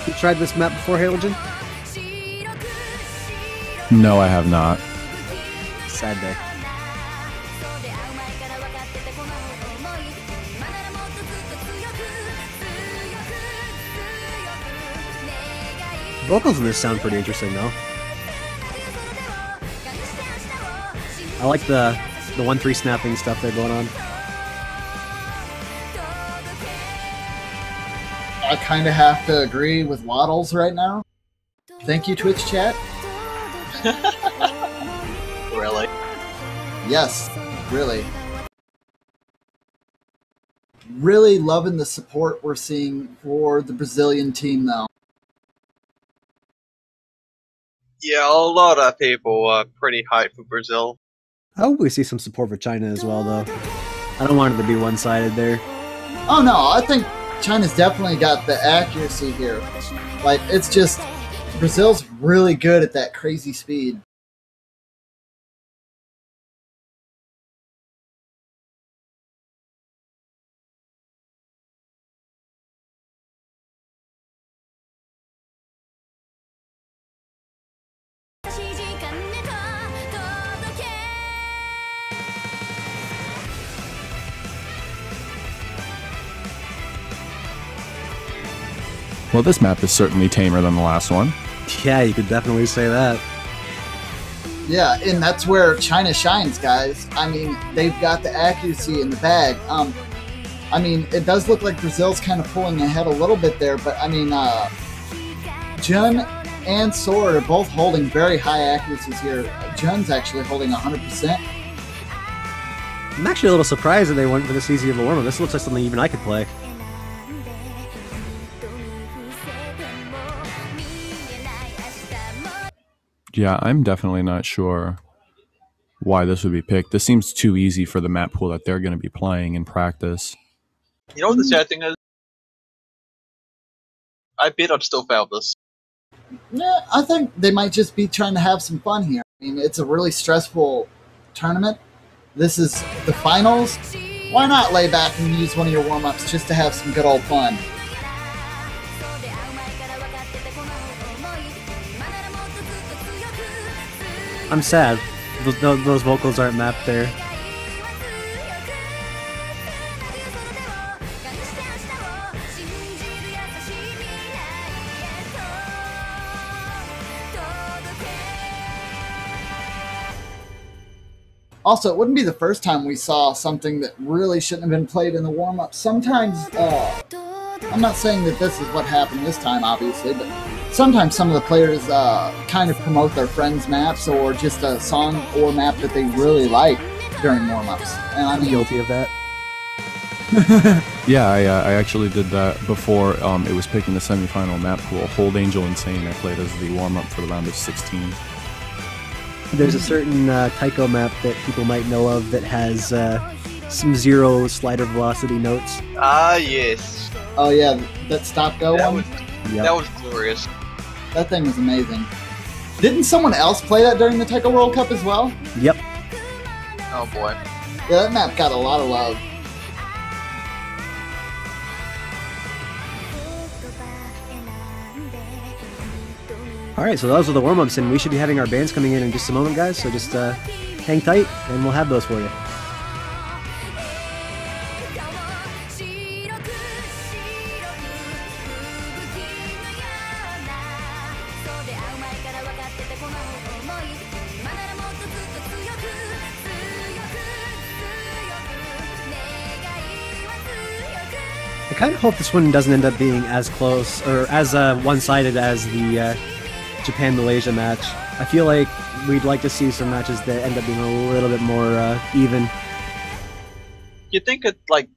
You tried this map before, Halogen? No, I have not. Sad day. Vocals in this sound pretty interesting, though. I like the 1-3 snapping stuff they're going on. I kind of have to agree with Waddles right now. Thank you, Twitch chat. Really? Yes, really. Really loving the support we're seeing for the Brazilian team, though. Yeah, a lot of people are pretty hyped for Brazil. I hope we see some support for China as well, though. I don't want it to be one-sided there. Oh no, I think China's definitely got the accuracy here. Like, it's just, Brazil's really good at that crazy speed. Well, this map is certainly tamer than the last one. Yeah, you could definitely say that. Yeah, and that's where China shines, guys. I mean, they've got the accuracy in the bag. I mean, it does look like Brazil's kind of pulling ahead a little bit there, but I mean, Jun and Sword are both holding very high accuracies here. Jun's actually holding 100%. I'm actually a little surprised that they went for this easy of a warm-up. This looks like something even I could play. Yeah, I'm definitely not sure why this would be picked. This seems too easy for the map pool that they're going to be playing in practice. You know what the sad thing is? I bet I'd still fail this. Yeah, I think they might just be trying to have some fun here. I mean, it's a really stressful tournament. This is the finals. Why not lay back and use one of your warm-ups just to have some good old fun? I'm sad. Those vocals aren't mapped there. Also, it wouldn't be the first time we saw something that really shouldn't have been played in the warm-up. Sometimes, I'm not saying that this is what happened this time, obviously, but sometimes some of the players kind of promote their friends' maps or just a song or map that they really like during warm-ups. And I'm guilty of that. Yeah, I actually did that before it was picking the semifinal map pool. Hold Angel Insane I played as the warm-up for the round of 16. There's a certain Taiko map that people might know of that has some zero slider velocity notes. Ah, yes. Oh yeah, that stop-go one? That was glorious. That thing was amazing. Didn't someone else play that during the Taiko World Cup as well? Yep. Oh boy. Yeah, that map got a lot of love. Alright, so those are the warm-ups, and we should be having our bands coming in just a moment, guys, so just hang tight, and we'll have those for you. I kind of hope this one doesn't end up being as close, or as one-sided as the Japan-Malaysia match. I feel like we'd like to see some matches that end up being a little bit more even. You think at like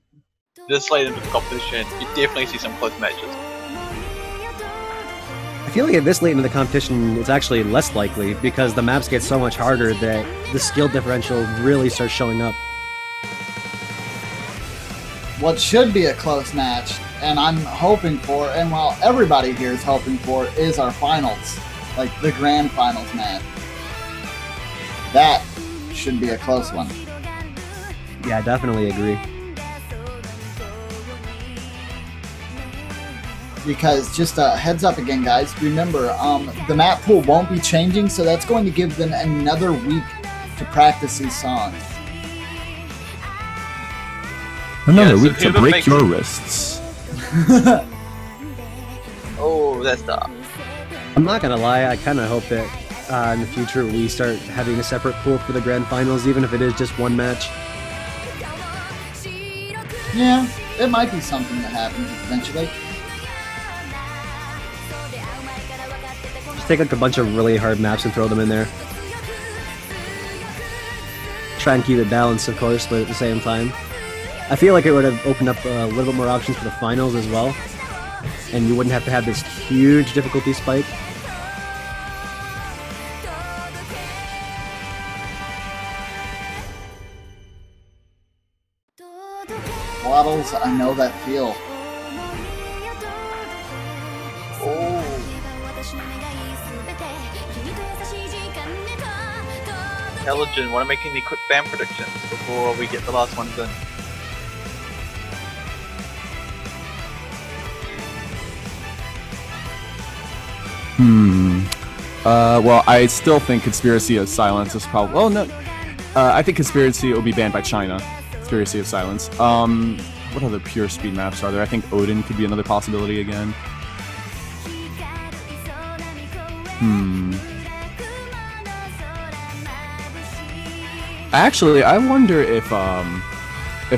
this late into the competition, you definitely see some close matches. I feel like at this late into the competition, it's actually less likely because the maps get so much harder that the skill differential really starts showing up. What should be a close match, and I'm hoping for, and while everybody here is hoping for, is our finals. Like the grand finals match. That should be a close one. Yeah, I definitely agree. Because just a heads up again, guys, remember, the map pool won't be changing, so that's going to give them another week to practice these songs. Another week to break your wrists. Oh, that's tough. I'm not gonna lie, I kind of hope that in the future we start having a separate pool for the grand finals, even if it is just one match. Yeah, it might be something that happens eventually. Just take like a bunch of really hard maps and throw them in there. Try and keep it balanced, of course, but at the same time. I feel like it would have opened up a little bit more options for the finals as well. And you wouldn't have to have this huge difficulty spike. Waddles, I know that feel. Oh. Intelligent, want to make any quick fan predictions before we get the last ones in? Well, I still think Conspiracy of Silence is probably... Well, no. I think Conspiracy will be banned by China. Conspiracy of Silence. What other pure speed maps are there? I think Odin could be another possibility again. Actually, I wonder if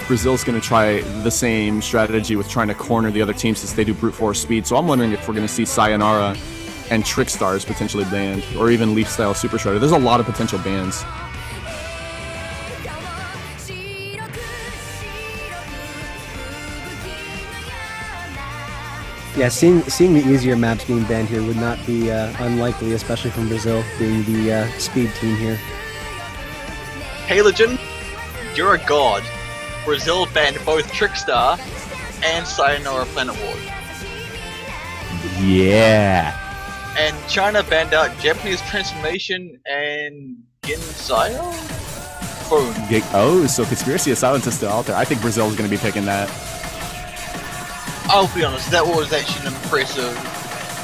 Brazil's going to try the same strategy with trying to corner the other team since they do brute force speed. So I'm wondering if we're going to see Sayonara and Trick Stars potentially banned, or even Leaf Style Super Shredder. There's a lot of potential bans. Yeah, seeing the easier maps being banned here would not be unlikely, especially from Brazil being the speed team here. Hey Legend, you're a god. Brazil banned both Trickstar and Sayonara Planet Ward. Yeah. And China banned out Japanese Transformation and Gensayo? Boom. Oh, so Conspiracy of Silence is still out there. I think Brazil is going to be picking that. I'll be honest, that was actually an impressive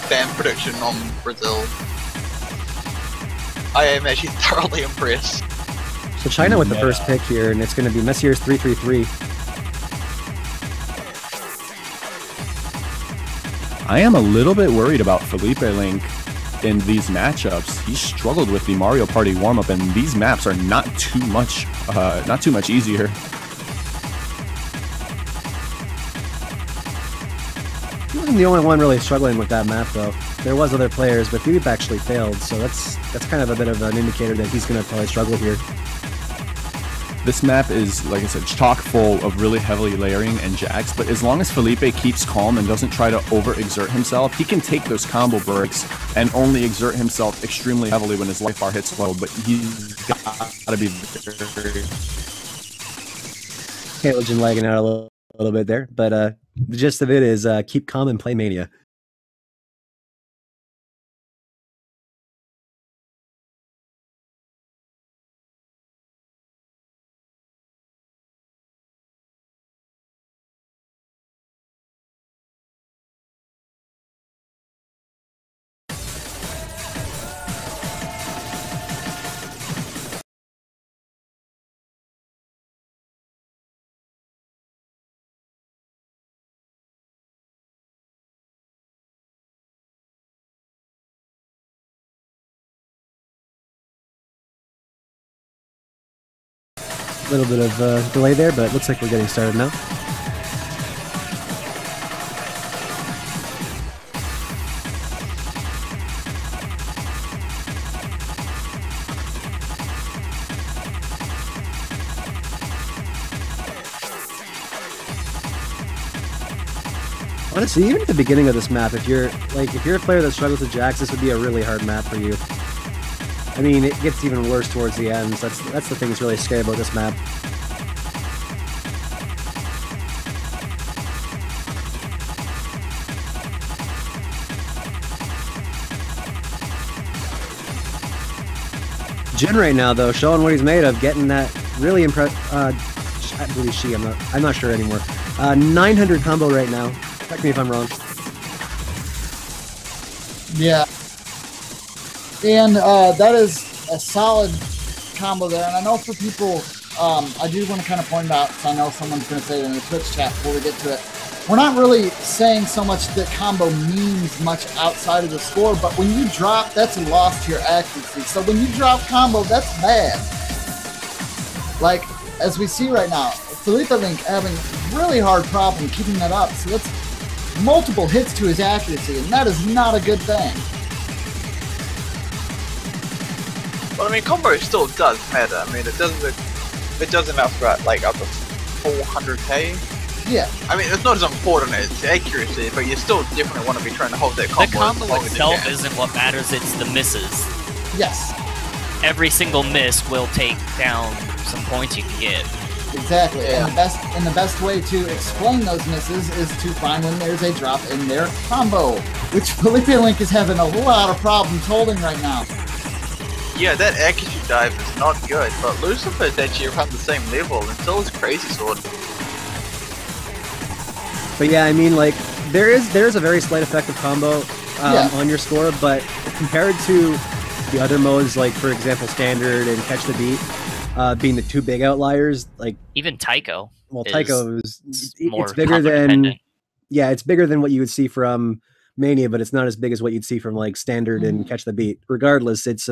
ban prediction on Brazil. I am actually thoroughly impressed. So China with the first pick here, and it's going to be Messier's 333. I am a little bit worried about Felipe Link in these matchups. He struggled with the Mario Party warm-up, and these maps are not too much easier. He wasn't the only one really struggling with that map, though. There was other players, but Philippe actually failed, so that's kind of a bit of an indicator that he's going to probably struggle here. This map is, like I said, chock full of really heavily layering and jacks, but as long as Felipe keeps calm and doesn't try to overexert himself, he can take those combo breaks and only exert himself extremely heavily when his life bar hits low, but he's got to be very... Legend lagging out a little bit there, but the gist of it is keep calm and play Mania. A little bit of delay there, but it looks like we're getting started now. Honestly, even at the beginning of this map, if you're a player that struggles with jacks, this would be a really hard map for you. I mean, it gets even worse towards the ends. That's the thing that's really scary about this map. Jin right now, though, showing what he's made of, getting that really impressive. I believe she. I'm not sure anymore. 900 combo right now. Correct me if I'm wrong. Yeah. And that is a solid combo there. And I know for people, I do want to kind of point out, because I know someone's going to say it in the Twitch chat before we get to it, we're not really saying so much that combo means much outside of the score, but when you drop, that's a loss to your accuracy. So when you drop combo, that's bad. Like, as we see right now, Felipe Link having a really hard problem keeping that up. So that's multiple hits to his accuracy, and that is not a good thing. Well, I mean, combo still does matter. I mean, it doesn't matter like up to 400k. Yeah. I mean, it's not as important as accuracy, but you still definitely want to be trying to hold that combo. The combo itself isn't what matters, it's the misses. Yes. Every single miss will take down some points you can get. Exactly, yeah. and the best way to explain those misses is to find when there's a drop in their combo, which Felipe Link is having a lot of problems holding right now. Yeah, that accuracy dive is not good, but Lucifer is actually around the same level, and so is Crazy Sword. But yeah, I mean, like, there is a very slight effect of combo on your score, but compared to the other modes, like, for example, Standard and Catch the Beat, being the two big outliers, like... Even Taiko. Well, Taiko is... It's bigger than... dependent. Yeah, it's bigger than what you would see from Mania, but it's not as big as what you'd see from like Standard and Catch the Beat. Regardless, it's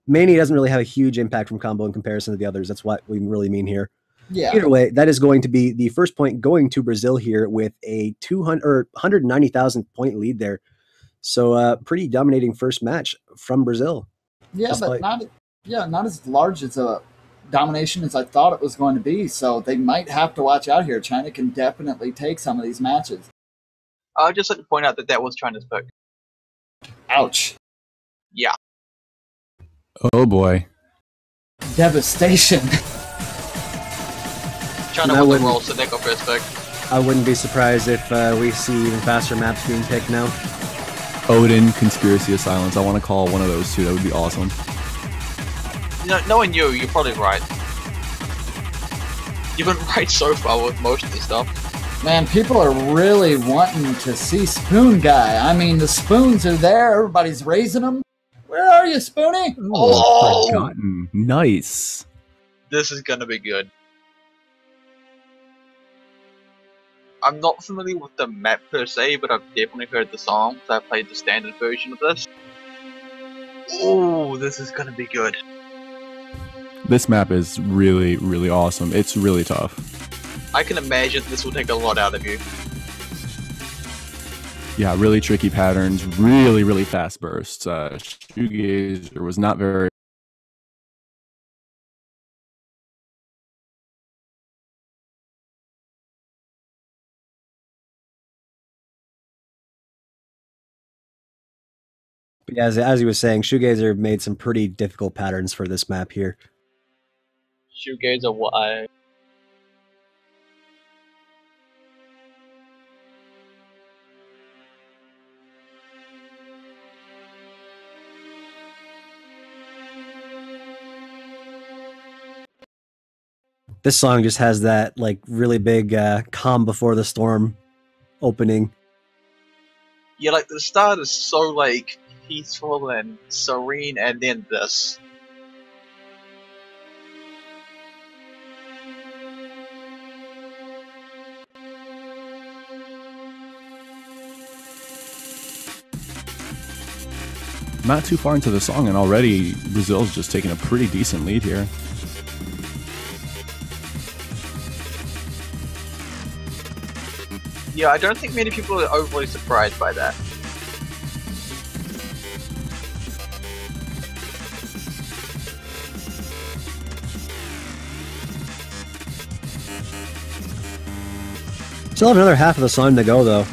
Mania doesn't really have a huge impact from combo in comparison to the others. That's what we really mean here. Yeah. Either way, that is going to be the first point going to Brazil here with a 190,000 point lead there. So pretty dominating first match from Brazil. Yeah, but not as large as a domination as I thought it was going to be. So they might have to watch out here. China can definitely take some of these matches. I'd just like to point out that was China's pick. Ouch. Yeah. Oh boy. Devastation. China won the roll, so they go first pick. I wouldn't be surprised if we see even faster maps being picked now. Odin, Conspiracy of Silence. I want to call one of those two. That would be awesome. You know, knowing you're probably right. You've been right so far with most of the stuff. Man, people are really wanting to see Spoon Guy. I mean, the spoons are there. Everybody's raising them. Where are you, Spoonie? Oh, forgotten. Nice. This is gonna be good. I'm not familiar with the map per se, but I've definitely heard the song, so I played the standard version of this. Oh, this is gonna be good. This map is really, really awesome. It's really tough. I can imagine this will take a lot out of you. Yeah, really tricky patterns, really, really fast bursts. Shoegazer was not very... But yeah, as he was saying, Shoegazer made some pretty difficult patterns for this map here. Shoegazer, why? This song just has that like really big calm before the storm opening. Yeah, like the start is so like peaceful and serene, and then this. Not too far into the song, and already Brazil's just taking a pretty decent lead here. Yeah, I don't think many people are overly surprised by that. Still have another half of the song to go, though.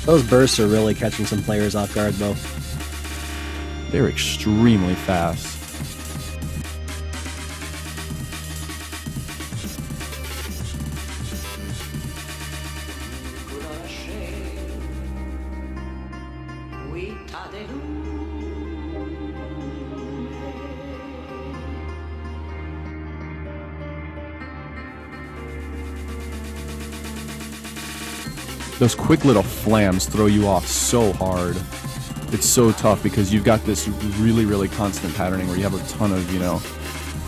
Those bursts are really catching some players off guard, though. They're extremely fast. Those quick little flams throw you off so hard. It's so tough because you've got this really, really constant patterning where you have a ton of, you know,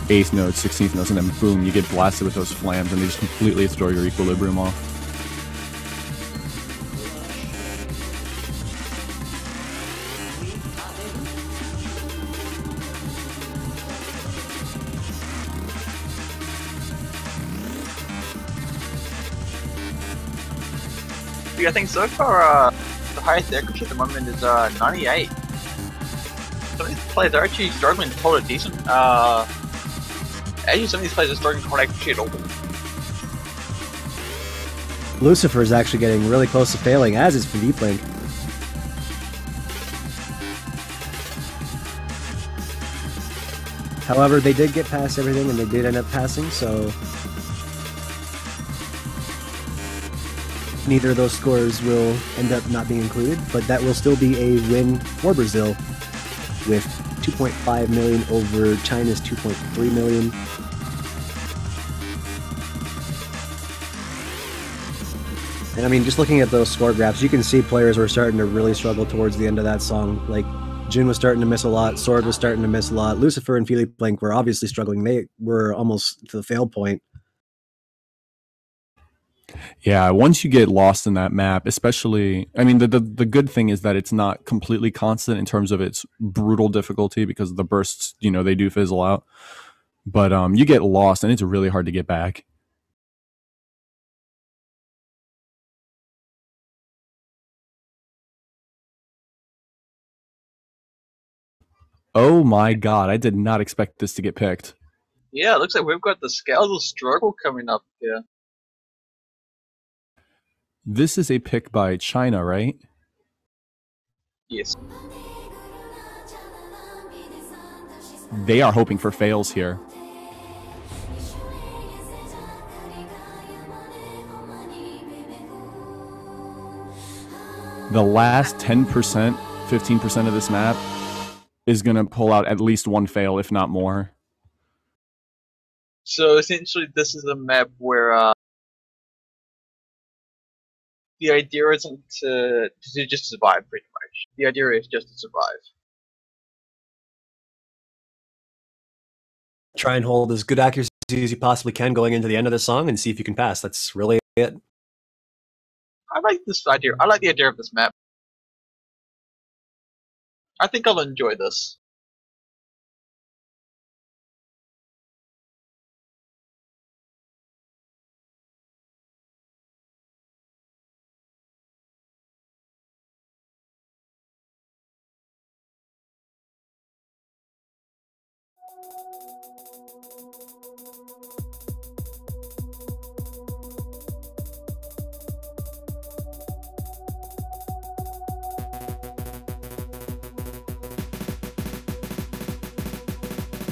8th notes, 16th notes, and then boom, you get blasted with those flams and they just completely throw your equilibrium off. I think so far, the highest accuracy at the moment is 98. Some of these players are actually struggling to hold it decent. Actually, some of these players are struggling to hold accuracy at all. Lucifer is actually getting really close to failing, as is Philippe Link. However, they did get past everything, and they did end up passing, so neither of those scores will end up not being included, but that will still be a win for Brazil with 2.5 million over China's 2.3 million. And I mean, just looking at those score graphs, you can see players were starting to really struggle towards the end of that song. Like, Jin was starting to miss a lot, Sword was starting to miss a lot, Lucifer and Philippe Blank were obviously struggling. They were almost to the fail point. Yeah, once you get lost in that map, especially, I mean, the good thing is that it's not completely constant in terms of its brutal difficulty because the bursts, they do fizzle out. But you get lost and it's really hard to get back. Oh my god, I did not expect this to get picked. Yeah, it looks like we've got the Scales of Struggle coming up here. This is a pick by China, right? Yes. They are hoping for fails here. The last 10%, 15% of this map is going to pull out at least one fail, if not more. So essentially, this is a map where the idea isn't to just survive, pretty much. The idea is just to survive. Try and hold as good accuracy as you possibly can going into the end of the song and see if you can pass. That's really it. I like this idea. I like the idea of this map. I think I'll enjoy this.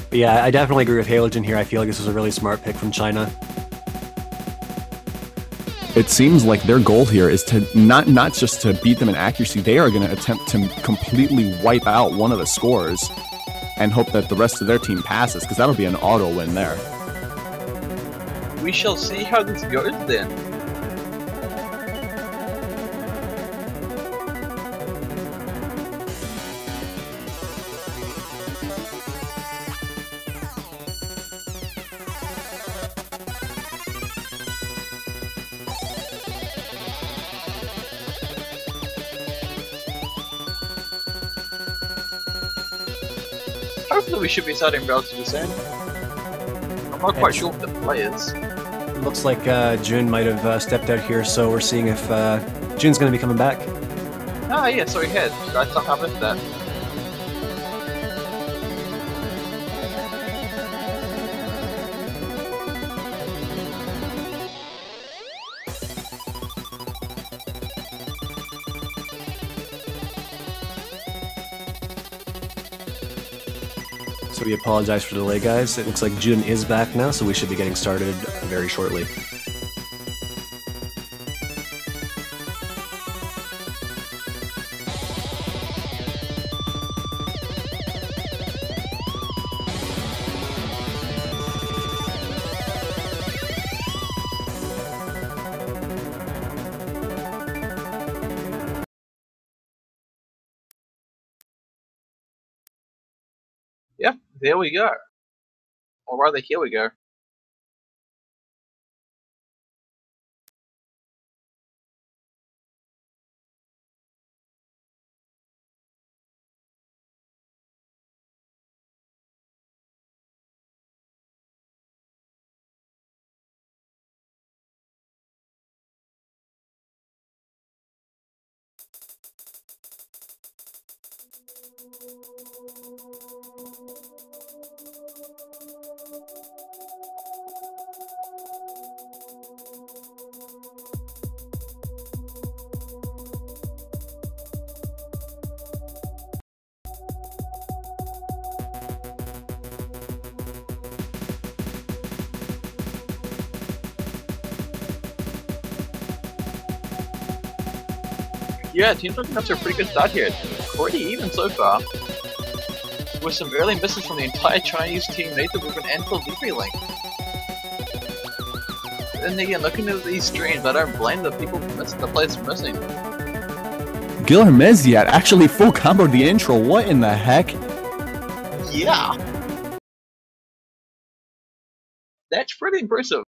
But yeah, I definitely agree with Halogen here. I feel like this was a really smart pick from China. It seems like their goal here is to not just to beat them in accuracy, they are going to attempt to completely wipe out one of the scores and hope that the rest of their team passes, because that'll be an auto win there. We shall see how this goes then. Hopefully we should be starting relatively soon. I'm not quite sure what the play is. It looks like Jun might have stepped out here, so we're seeing if Jun's going to be coming back. Ah, yeah, so he had. I somehow missed that. So we apologize for the delay, guys. It looks like Jun is back now, so we should be getting started very shortly. Yeah, there we go. Or rather, here we go. Yeah, teams looking up to a pretty good start here. Pretty even so far. With some early misses from the entire Chinese team, Nathan with an end for Libre Link. And again, looking at these streams, I don't blame the people for missing the players for missing. Gilhermeziat actually full comboed the intro. What in the heck? Yeah! That's pretty impressive.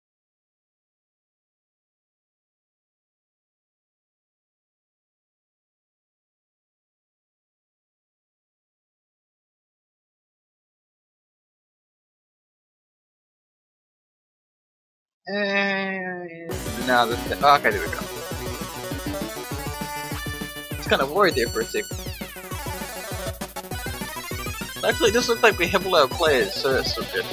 And now this. Okay, there we go. It's kind of worried there for a second. Luckily, it doesn't look like we have a lot of players, so that's still good.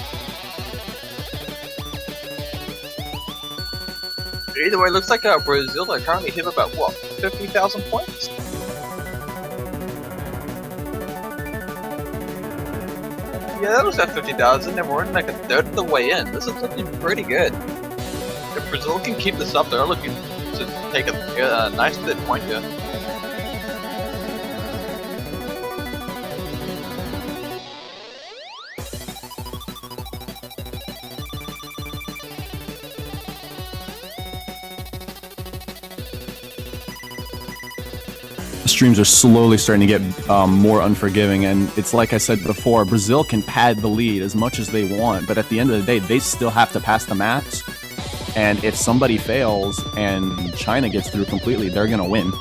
Either way, it looks like Brazil are currently have about what, 50,000 points? Yeah, that was at 50,000, and we're in like a third of the way in. This is looking pretty good. If Brazil can keep this up, they're looking to take a nice third point here. Streams are slowly starting to get more unforgiving, and it's like I said before, Brazil can pad the lead as much as they want, but at the end of the day, they still have to pass the maps, and if somebody fails and China gets through completely, they're gonna win.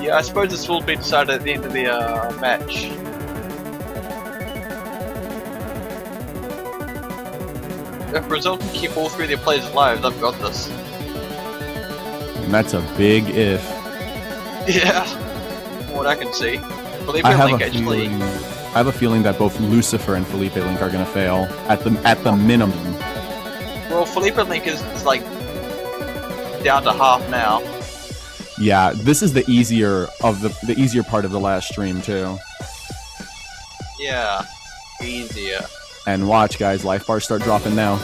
Yeah, I suppose this will be decided at the end of the match. If Brazil can keep all three of their players alive, they've got this. And that's a big if. Yeah, from what I can see. Felipe I have Link a actually. feeling. I have a feeling that both Lucifer and Felipe Link are gonna fail at the minimum. Well, Felipe Link is like down to half now. Yeah, this is the easier of the easier part of the last stream too. Yeah, easier. And watch, guys, life bars start dropping now.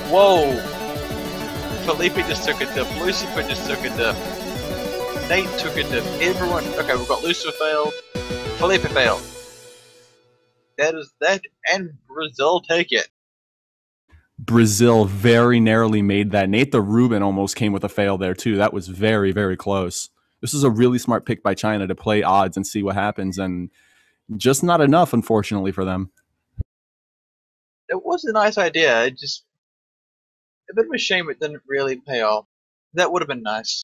Whoa! Felipe just took a dip. Lucifer just took a dip. Nate took a dip. Everyone. Okay, we've got Lucifer failed. Felipe failed. That is that, and Brazil take it. Brazil very narrowly made that. Nate the Ruben almost came with a fail there too. That was very, very close. This is a really smart pick by China to play odds and see what happens, and just not enough, unfortunately, for them. It was a nice idea. It just a bit of a shame it didn't really pay off. That would have been nice.